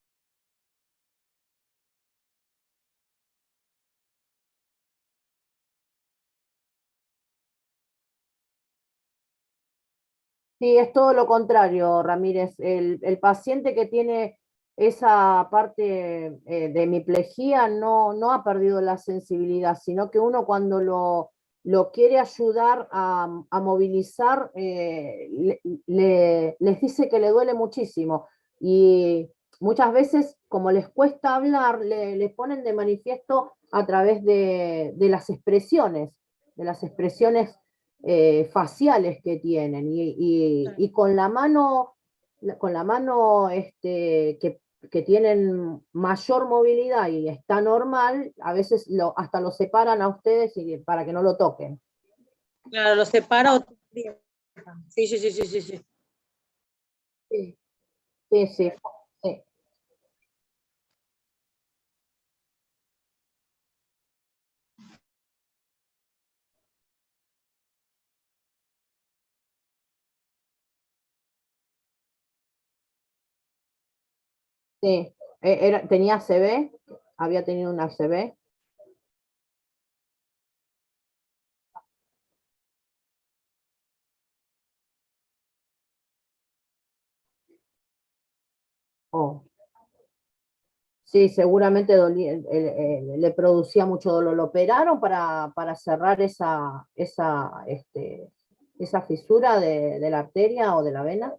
Sí, es todo lo contrario, Ramírez. El paciente que tiene esa parte de hemiplegia no ha perdido la sensibilidad, sino que uno cuando lo quiere ayudar a movilizar, les dice que le duele muchísimo. Y muchas veces, como les cuesta hablar, les ponen de manifiesto a través de las expresiones faciales que tienen, y con la mano que tienen mayor movilidad y está normal, a veces hasta lo separan a ustedes para que no lo toquen. Claro, lo separa o... Sí. Sí. Sí, tenía ACV, había tenido una ACV. Oh. Sí, seguramente le producía mucho dolor. ¿Lo operaron para cerrar esa fisura de la arteria o de la vena?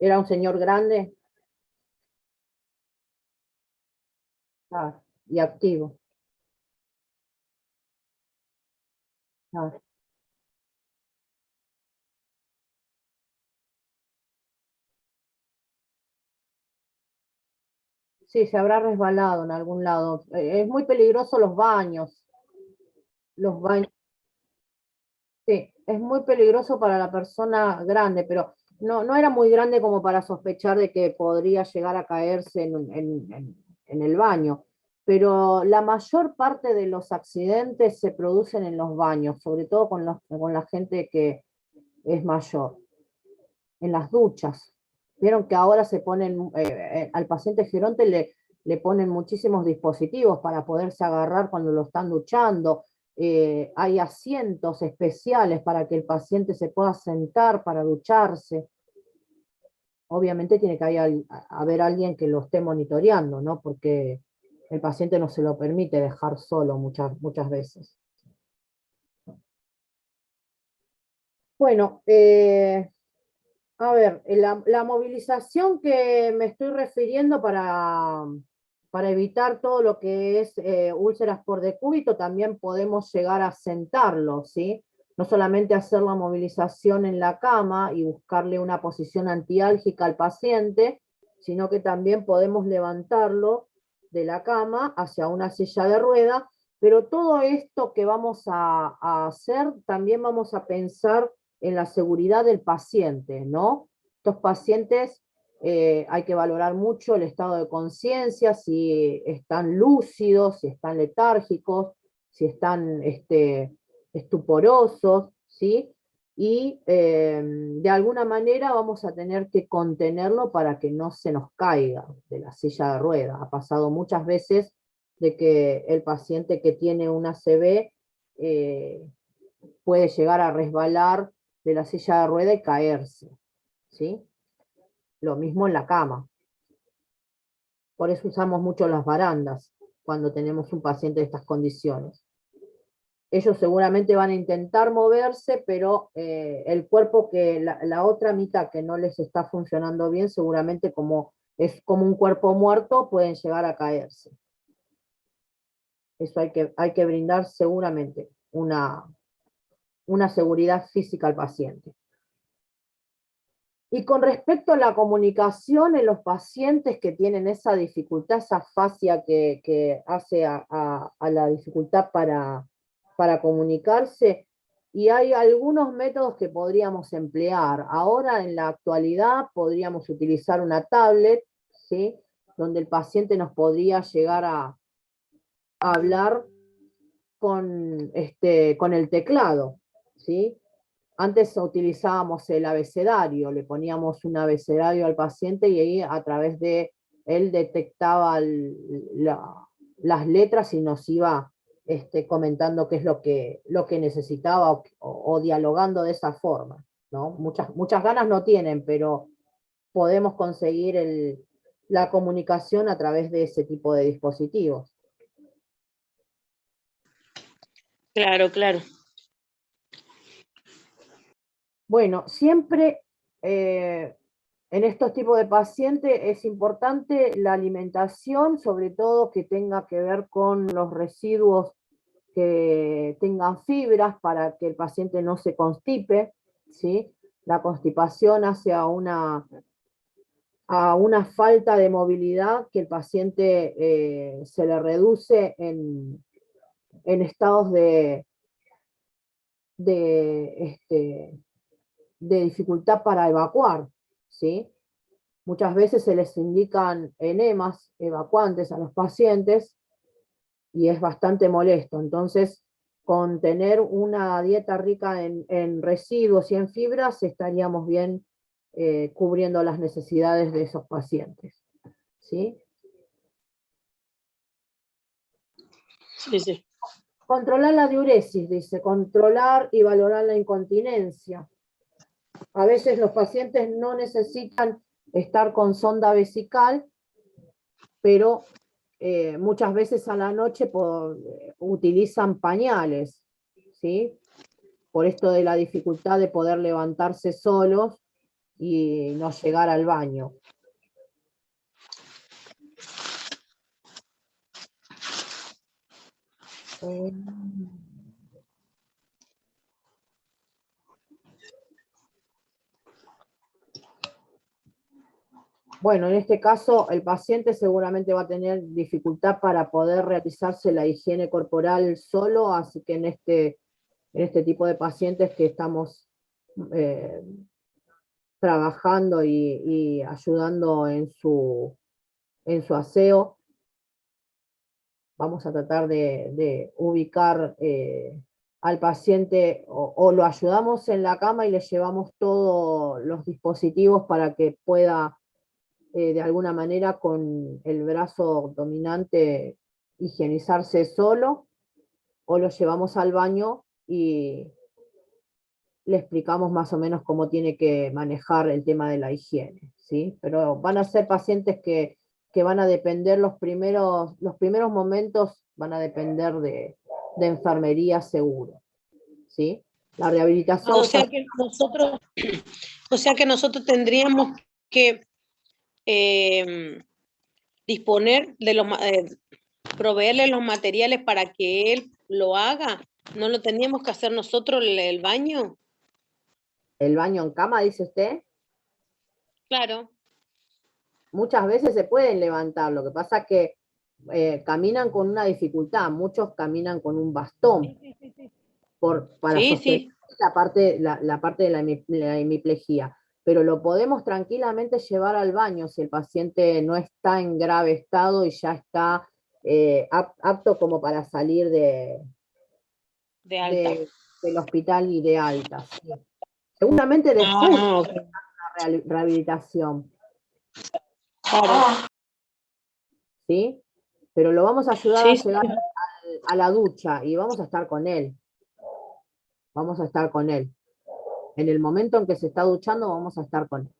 ¿Era un señor grande? Ah, y activo. Ah. Sí, se habrá resbalado en algún lado. Es muy peligroso los baños. Los baños. Sí, es muy peligroso para la persona grande, pero no era muy grande como para sospechar de que podría llegar a caerse en el baño. pero la mayor parte de los accidentes se producen en los baños, sobre todo con la gente que es mayor, en las duchas. Vieron que ahora se ponen, al paciente geronte le ponen muchísimos dispositivos para poderse agarrar cuando lo están duchando. Hay asientos especiales para que el paciente se pueda sentar para ducharse. Obviamente tiene que haber alguien que lo esté monitoreando, ¿no? Porque el paciente no se lo permite dejar solo muchas veces. Bueno, a ver, la movilización que me estoy refiriendo para evitar todo lo que es úlceras por decúbito, también podemos llegar a sentarlo, ¿sí? No solamente hacer la movilización en la cama y buscarle una posición antiálgica al paciente, sino que también podemos levantarlo de la cama hacia una silla de rueda, pero todo esto que vamos a hacer, también vamos a pensar en la seguridad del paciente, ¿no? Estos pacientes hay que valorar mucho el estado de conciencia, si están lúcidos, si están letárgicos, si están estuporosos, ¿sí? Y de alguna manera vamos a tener que contenerlo para que no se nos caiga de la silla de rueda. Ha pasado muchas veces de que el paciente que tiene una ACV puede llegar a resbalar de la silla de rueda y caerse, ¿sí? Lo mismo en la cama. Por eso usamos mucho las barandas cuando tenemos un paciente de estas condiciones. Ellos seguramente van a intentar moverse, pero el cuerpo la otra mitad que no les está funcionando bien, seguramente como es como un cuerpo muerto, pueden llegar a caerse. Eso hay que brindar seguramente una seguridad física al paciente. Y con respecto a la comunicación en los pacientes que tienen esa dificultad, esa fascia que hace a la dificultad para comunicarse, y hay algunos métodos que podríamos emplear. Ahora, en la actualidad, podríamos utilizar una tablet, ¿sí? Donde el paciente nos podría llegar a hablar con el teclado, ¿sí? Antes utilizábamos el abecedario, le poníamos un abecedario al paciente y ahí a través de él detectaba las letras y nos iba comentando qué es lo que necesitaba o dialogando de esa forma, ¿no? Muchas ganas no tienen, pero podemos conseguir la comunicación a través de ese tipo de dispositivos. Claro, claro. Bueno, siempre en estos tipos de pacientes es importante la alimentación, sobre todo que tenga que ver con los residuos que tengan fibras para que el paciente no se constipe, ¿sí? La constipación hace a una falta de movilidad que el paciente se le reduce en estados de dificultad para evacuar, ¿sí? Muchas veces se les indican enemas evacuantes a los pacientes y es bastante molesto. Entonces, con tener una dieta rica en residuos y en fibras, estaríamos bien cubriendo las necesidades de esos pacientes, ¿sí? Sí, sí. Controlar la diuresis, dice, controlar y valorar la incontinencia. A veces los pacientes no necesitan estar con sonda vesical, pero muchas veces a la noche utilizan pañales, ¿sí? Por esto de la dificultad de poder levantarse solos y no llegar al baño. Bueno, en este caso el paciente seguramente va a tener dificultad para poder realizarse la higiene corporal solo, así que en este tipo de pacientes que estamos trabajando y ayudando en su aseo, vamos a tratar de ubicar al paciente, o lo ayudamos en la cama y le llevamos todos los dispositivos para que pueda de alguna manera con el brazo dominante higienizarse solo, o lo llevamos al baño y le explicamos más o menos cómo tiene que manejar el tema de la higiene, ¿sí? Pero van a ser pacientes que van a depender, los primeros momentos van a depender de enfermería seguro, ¿sí? La rehabilitación... O sea que nosotros tendríamos que disponer de proveerle los materiales para que él lo haga. ¿No lo teníamos que hacer nosotros el baño? ¿El baño en cama, dice usted? Claro. Muchas veces se pueden levantar, lo que pasa es que caminan con una dificultad, muchos caminan con un bastón para Sí, sostener sí. la parte de la hemiplegia, pero lo podemos tranquilamente llevar al baño si el paciente no está en grave estado y ya está apto como para salir De alta. del hospital y de alta. ¿Sí? Seguramente después de Ok. la rehabilitación, Claro. ¿sí? Pero lo vamos a ayudar a Sí, llegar a la ducha y vamos a estar con él. Vamos a estar con él. En el momento en que se está duchando, vamos a estar con él.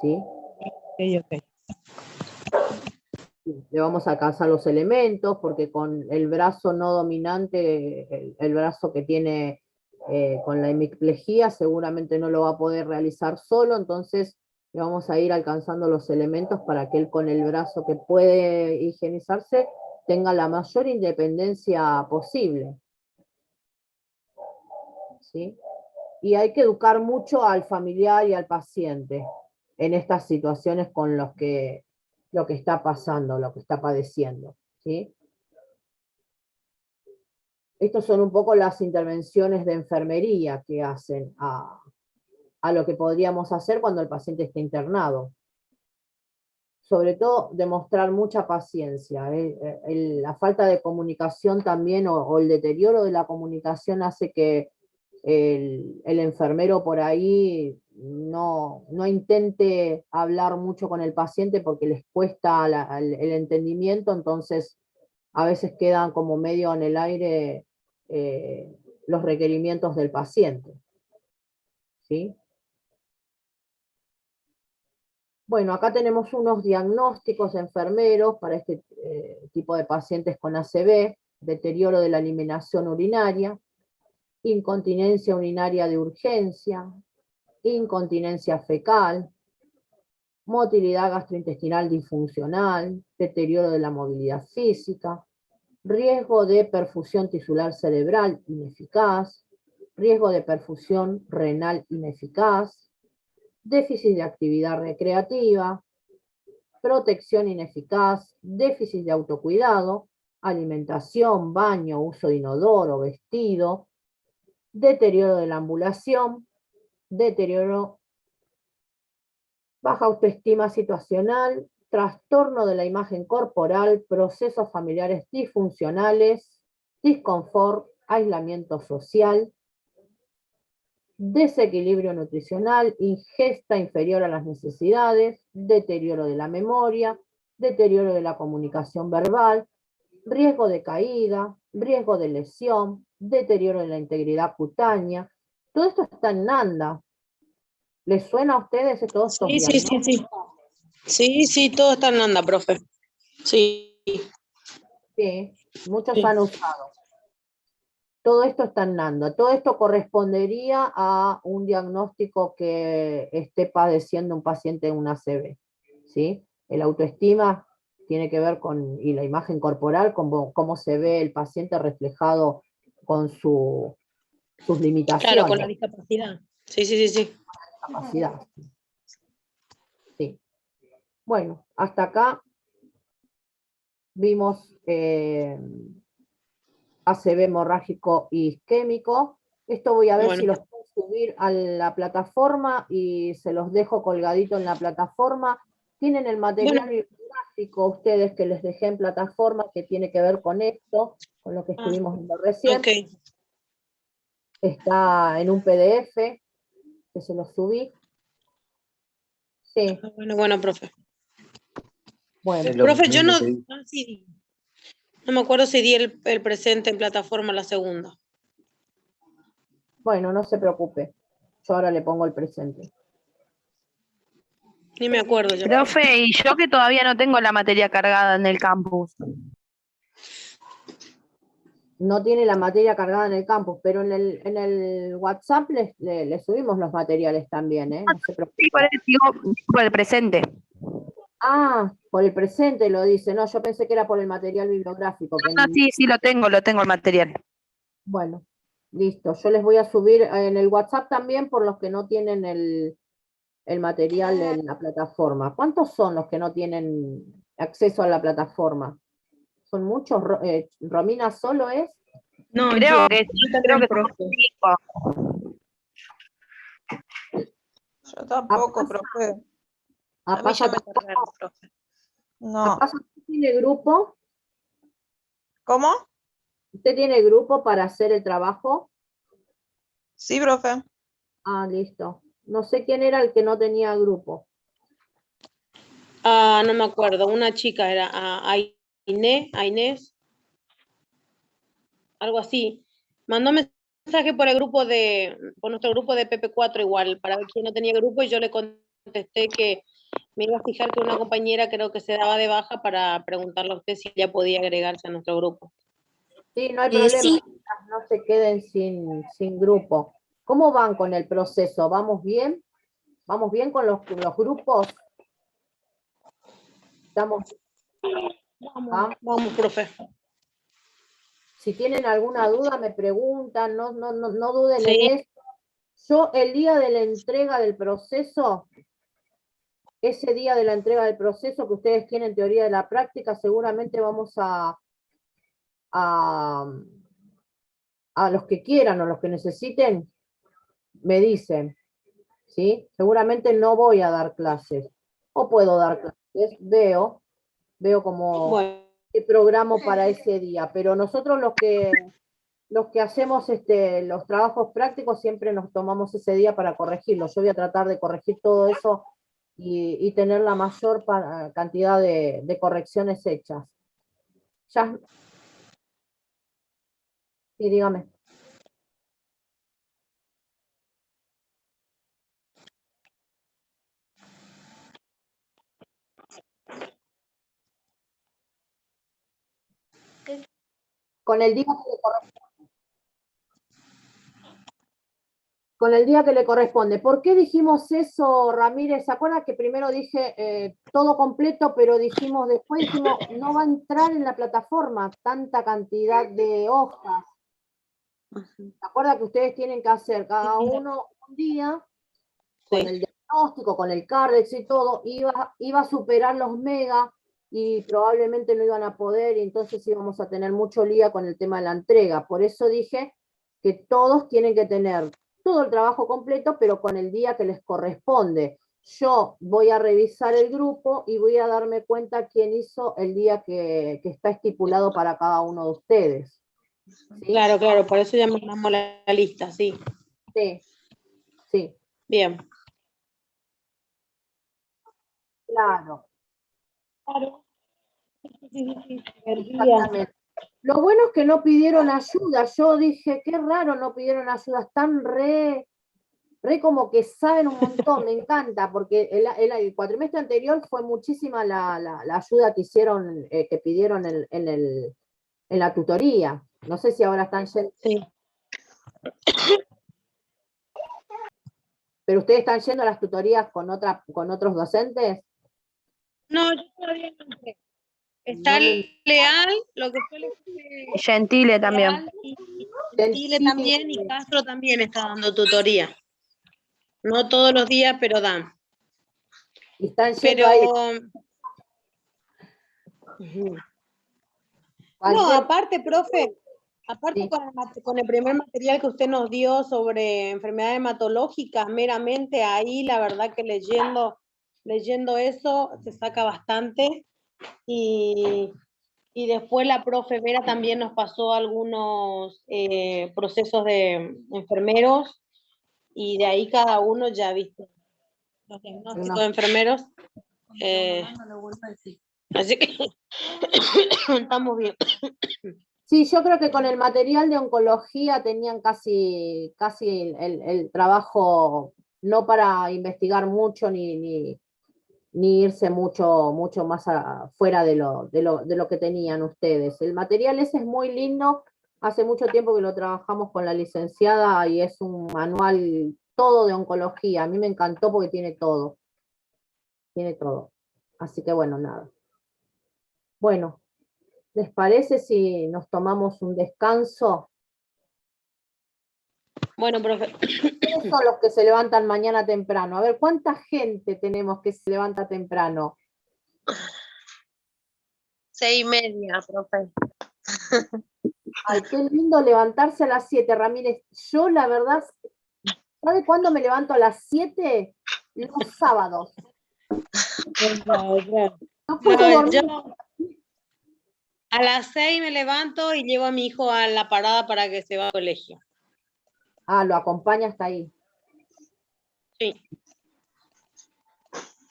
¿Sí? ok. Le vamos a alcanzar los elementos, porque con el brazo no dominante, el brazo que tiene con la hemiplegia, seguramente no lo va a poder realizar solo, entonces le vamos a ir alcanzando los elementos para que él con el brazo que puede higienizarse tenga la mayor independencia posible. ¿Sí? Y hay que educar mucho al familiar y al paciente en estas situaciones con lo que está pasando, lo que está padeciendo, ¿sí? Estas son un poco las intervenciones de enfermería que hacen a lo que podríamos hacer cuando el paciente está internado. Sobre todo, demostrar mucha paciencia. La falta de comunicación también, o el deterioro de la comunicación hace que el enfermero por ahí no intente hablar mucho con el paciente porque les cuesta el entendimiento, entonces a veces quedan como medio en el aire los requerimientos del paciente. ¿Sí? Bueno, acá tenemos unos diagnósticos enfermeros para este tipo de pacientes con ACV: deterioro de la eliminación urinaria, incontinencia urinaria de urgencia, incontinencia fecal, motilidad gastrointestinal disfuncional, deterioro de la movilidad física, riesgo de perfusión tisular cerebral ineficaz, riesgo de perfusión renal ineficaz, déficit de actividad recreativa, protección ineficaz, déficit de autocuidado, alimentación, baño, uso de inodoro, vestido, deterioro de la ambulación, deterioro, baja autoestima situacional, trastorno de la imagen corporal, procesos familiares disfuncionales, disconfort, aislamiento social, desequilibrio nutricional, ingesta inferior a las necesidades, deterioro de la memoria, deterioro de la comunicación verbal, riesgo de caída, riesgo de lesión, deterioro de la integridad cutánea. Todo esto está en NANDA. ¿Les suena a ustedes todos estos diagnósticos? Sí, todo está en anda, profe. Sí. Sí, muchos han usado. Todo esto está en NANDA. Todo esto correspondería a un diagnóstico que esté padeciendo un paciente en una ACV. ¿Sí? El autoestima tiene que ver con, y la imagen corporal, cómo se ve el paciente reflejado con sus limitaciones. Claro, con la discapacidad. Sí. Capacidad. Sí. Bueno, hasta acá vimos ACV hemorrágico y isquémico. Esto voy a ver si los puedo subir a la plataforma y se los dejo colgadito en la plataforma. Tienen el material gráfico a ustedes que les dejé en plataforma que tiene que ver con esto, con lo que estuvimos viendo recién. Ok. Está en un PDF, que se lo subí. Sí, Bueno, profe. bueno. Es lo Profe, yo mismo no, que dice. no me acuerdo si di el presente en plataforma la segunda. Bueno, no se preocupe. Yo ahora le pongo el presente. Ni me acuerdo yo. Profe, y yo que todavía no tengo la materia cargada en el campus. No tiene la materia cargada en el campus, pero en el WhatsApp le subimos los materiales también, ¿eh? No se preocupe. Sí, por eso digo, por el presente. Ah, por el presente lo dice. No, yo pensé que era por el material bibliográfico. Que Ah, sí, lo tengo el material. Bueno, listo. Yo les voy a subir en el WhatsApp también por los que no tienen el material en la plataforma. ¿Cuántos son los que no tienen acceso a la plataforma? ¿Son muchos? ¿Romina solo es? No, Creo que profe. Yo tampoco, Apasa- profe. A mí Apasa ya me cargaron, profe. No. ¿tiene grupo? ¿Cómo? ¿Usted tiene grupo para hacer el trabajo? Sí, profe. Ah, listo. No sé quién era el que no tenía grupo. Ah, no me acuerdo. Una chica era Inés, algo así. Mandó mensaje por por nuestro grupo de PP4 igual, para ver quién no tenía grupo, y yo le contesté que me iba a fijar que una compañera creo que se daba de baja para preguntarle a usted si ya podía agregarse a nuestro grupo. Sí, no hay problema. Sí. No se queden sin grupo. ¿Cómo van con el proceso? ¿Vamos bien? ¿Vamos bien con los grupos? Estamos. ¿Ah? Vamos, profe. Si tienen alguna duda, me preguntan, no duden Sí. en eso. Yo, el día de la entrega del proceso, ese día de la entrega del proceso que ustedes tienen teoría de la práctica, seguramente vamos a los que quieran o los que necesiten, me dicen, ¿sí? Seguramente no voy a dar clases, o puedo dar clases, veo como Bueno, qué programo para ese día, pero nosotros los que hacemos los trabajos prácticos siempre nos tomamos ese día para corregirlo. Yo voy a tratar de corregir todo eso y tener la mayor cantidad de correcciones hechas. Ya. Sí, dígame. Con el día que le corresponde. Con el día que le corresponde. ¿Por qué dijimos eso, Ramírez? ¿Se acuerda que primero dije todo completo, pero después dijimos, no va a entrar en la plataforma tanta cantidad de hojas? ¿Se acuerda que ustedes tienen que hacer cada uno un día con el diagnóstico, con el CARDEX y todo? Iba a superar los megas y probablemente no iban a poder, y entonces íbamos a tener mucho lío con el tema de la entrega. Por eso dije que todos tienen que tener todo el trabajo completo, pero con el día que les corresponde. Yo voy a revisar el grupo y voy a darme cuenta quién hizo el día que está estipulado para cada uno de ustedes. ¿Sí? claro, por eso ya mandamos la lista, sí. Sí. Bien. Claro. Claro. Exactamente. Lo bueno es que no pidieron ayuda. Yo dije, qué raro, no pidieron ayuda. Están re como que saben un montón, me encanta, porque el cuatrimestre anterior fue muchísima la ayuda que hicieron, que pidieron en la tutoría. No sé si ahora están yendo. Sí. ¿Pero ustedes están yendo a las tutorías con otros docentes? No, yo todavía no sé. Está Leal, lo que fue Gentile también. Leal, y Gentile también, y Castro también está dando tutoría. No todos los días, pero dan. Y están yendo ahí. Ujú. No, aparte, profe, Sí. con el primer material que usted nos dio sobre enfermedades hematológicas, meramente ahí, la verdad que leyendo eso se saca bastante. Y después la profe Vera también nos pasó algunos procesos de enfermeros, y de ahí cada uno ya viste los diagnósticos de enfermeros. Así que estamos bien. Sí, yo creo que con el material de oncología tenían casi el trabajo, no para investigar mucho ni irse mucho más fuera de lo que tenían ustedes. El material ese es muy lindo, hace mucho tiempo que lo trabajamos con la licenciada y es un manual todo de oncología. A mí me encantó porque tiene todo. Tiene todo. Así que bueno, nada. Bueno, ¿les parece si nos tomamos un descanso? Bueno, profe. ¿Quiénes son los que se levantan mañana temprano? A ver, ¿cuánta gente tenemos que se levanta temprano? 6:30, profe. Ay, qué lindo levantarse a las 7, Ramírez. Yo, la verdad, ¿sabe cuándo me levanto a las 7? Los sábados. No puedo No, dormir. yo a las 6 me levanto y llevo a mi hijo a la parada para que se vaya al colegio. Ah, lo acompaña hasta ahí. Sí.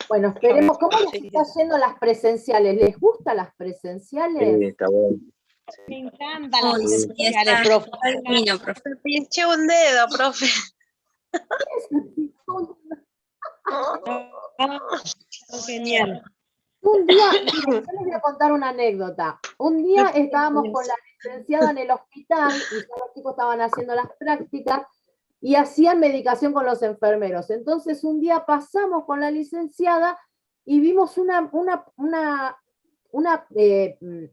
Bueno, esperemos. ¿Cómo les Sí, está yendo las presenciales? ¿Les gustan las presenciales? Sí, está bueno. Me encantan las Uy, sí, presenciales, está profe. divino, profe. Me pinché un dedo, profe. Genial. Un día, miren, yo les voy a contar una anécdota. Un día estábamos con la licenciada en el hospital y ya los chicos estaban haciendo las prácticas y hacían medicación con los enfermeros. Entonces un día pasamos con la licenciada y vimos una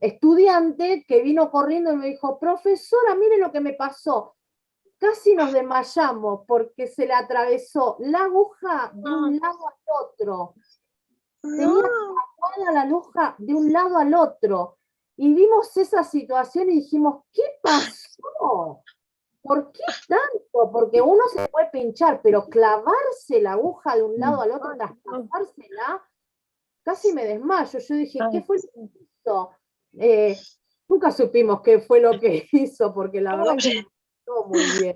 estudiante que vino corriendo y me dijo, profesora, mire lo que me pasó. Casi nos desmayamos porque se le atravesó la aguja de un lado al otro. Tenía aguada la aguja de un lado al otro. Y vimos esa situación y dijimos, ¿qué pasó? ¿Por qué tanto? Porque uno se puede pinchar, pero clavarse la aguja de un lado al otro, traspasársela, casi me desmayo. Yo dije, ¿qué fue lo que hizo? Nunca supimos qué fue lo que hizo, porque la verdad que no estuvo muy bien.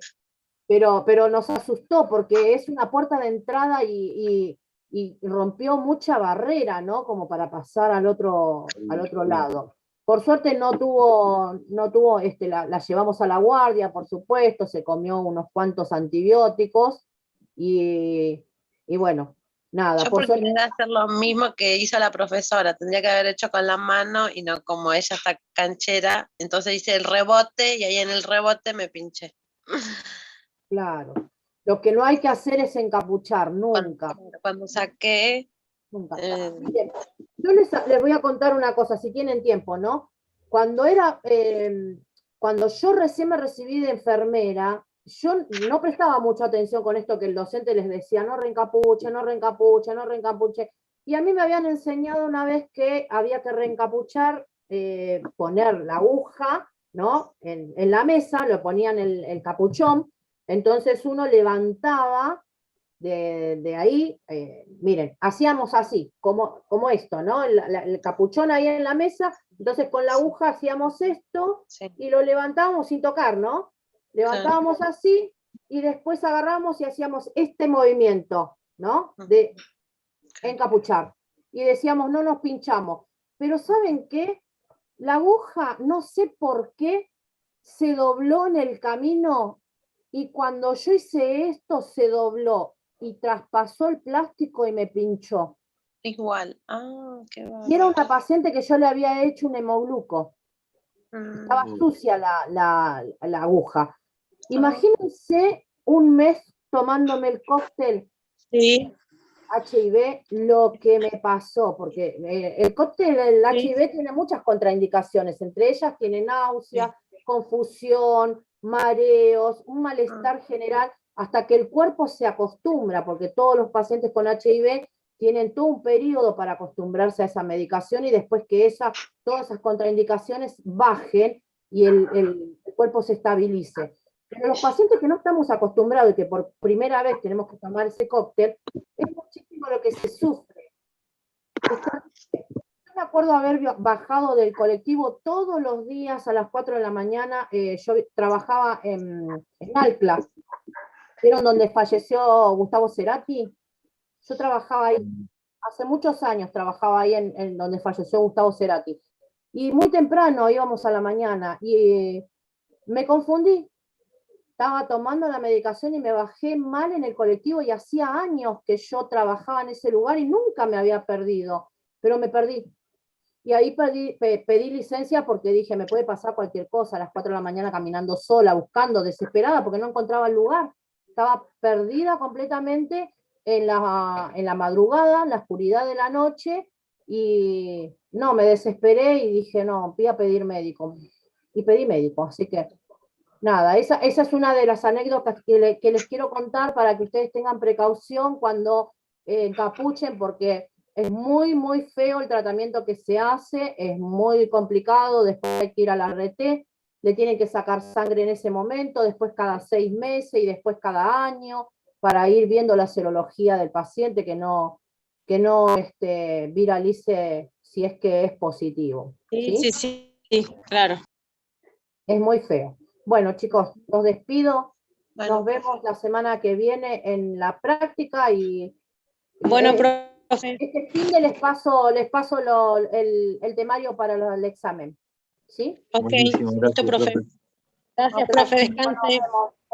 Pero nos asustó porque es una puerta de entrada y rompió mucha barrera, ¿no? Como para pasar al otro lado. Por suerte no tuvo, la llevamos a la guardia, por supuesto, se comió unos cuantos antibióticos y bueno, nada, Yo por suerte. prefería hacer lo mismo que hizo la profesora, tendría que haber hecho con la mano y no como ella está canchera, entonces hice el rebote y ahí en el rebote me pinché. Claro. Lo que no hay que hacer es encapuchar, nunca. Cuando saqué... Nunca. Miren, yo les voy a contar una cosa, si tienen tiempo, ¿no? Cuando yo recién me recibí de enfermera, yo no prestaba mucha atención con esto que el docente les decía, no reencapuche, no reencapuche, no reencapuche. Y a mí me habían enseñado una vez que había que reencapuchar, poner la aguja, ¿no? En la mesa, lo ponían el capuchón, entonces uno levantaba de ahí, miren, hacíamos así, como esto, ¿no? El capuchón ahí en la mesa, entonces con la aguja hacíamos esto Sí. y lo levantábamos sin tocar, ¿no? Levantábamos así y después agarramos y hacíamos este movimiento, ¿no? De encapuchar. Y decíamos, no nos pinchamos. Pero ¿saben qué? La aguja, no sé por qué, se dobló en el camino y cuando yo hice esto se dobló y traspasó el plástico y me pinchó. Igual. Ah, qué Y era bárbaro. una paciente que yo le había hecho un hemogluco. Estaba sucia la aguja. Imagínense un mes tomándome el cóctel Sí. HIV, lo que me pasó, porque el cóctel del HIV tiene muchas contraindicaciones, entre ellas tiene náusea, confusión, mareos, un malestar general, hasta que el cuerpo se acostumbra, porque todos los pacientes con HIV tienen todo un periodo para acostumbrarse a esa medicación y después que todas esas contraindicaciones bajen y el cuerpo se estabilice. Pero los pacientes que no estamos acostumbrados y que por primera vez tenemos que tomar ese cóctel, es muchísimo lo que se sufre. Yo me acuerdo haber bajado del colectivo todos los días a las 4 de la mañana. Yo trabajaba en Alcla. ¿Vieron donde falleció Gustavo Cerati? Yo trabajaba ahí, hace muchos años trabajaba ahí en donde falleció Gustavo Cerati. Y muy temprano íbamos a la mañana y me confundí. Estaba tomando la medicación y me bajé mal en el colectivo y hacía años que yo trabajaba en ese lugar y nunca me había perdido, pero me perdí. Y ahí pedí licencia porque dije, me puede pasar cualquier cosa a las 4 de la mañana caminando sola, buscando, desesperada, porque no encontraba el lugar. Estaba perdida completamente en la madrugada, en la oscuridad de la noche, y no, me desesperé y dije, no, voy a pedir médico. Y pedí médico, así que nada, esa es una de las anécdotas que les quiero contar para que ustedes tengan precaución cuando encapuchen, porque es muy, muy feo el tratamiento que se hace, es muy complicado, después hay que ir a la RT, le tienen que sacar sangre en ese momento, después cada 6 meses y después cada año, para ir viendo la serología del paciente que no viralice si es que es positivo. Sí, claro. Es muy feo. Bueno, chicos, los despido. Bueno, Nos vemos la semana que viene en la práctica y Bueno, profe. este fin de les paso el temario para el examen. ¿Sí? Ok, Buenísimo, listo, gracias, profe. profe. Gracias, No, profe, gracias. descanse. Nos vemos.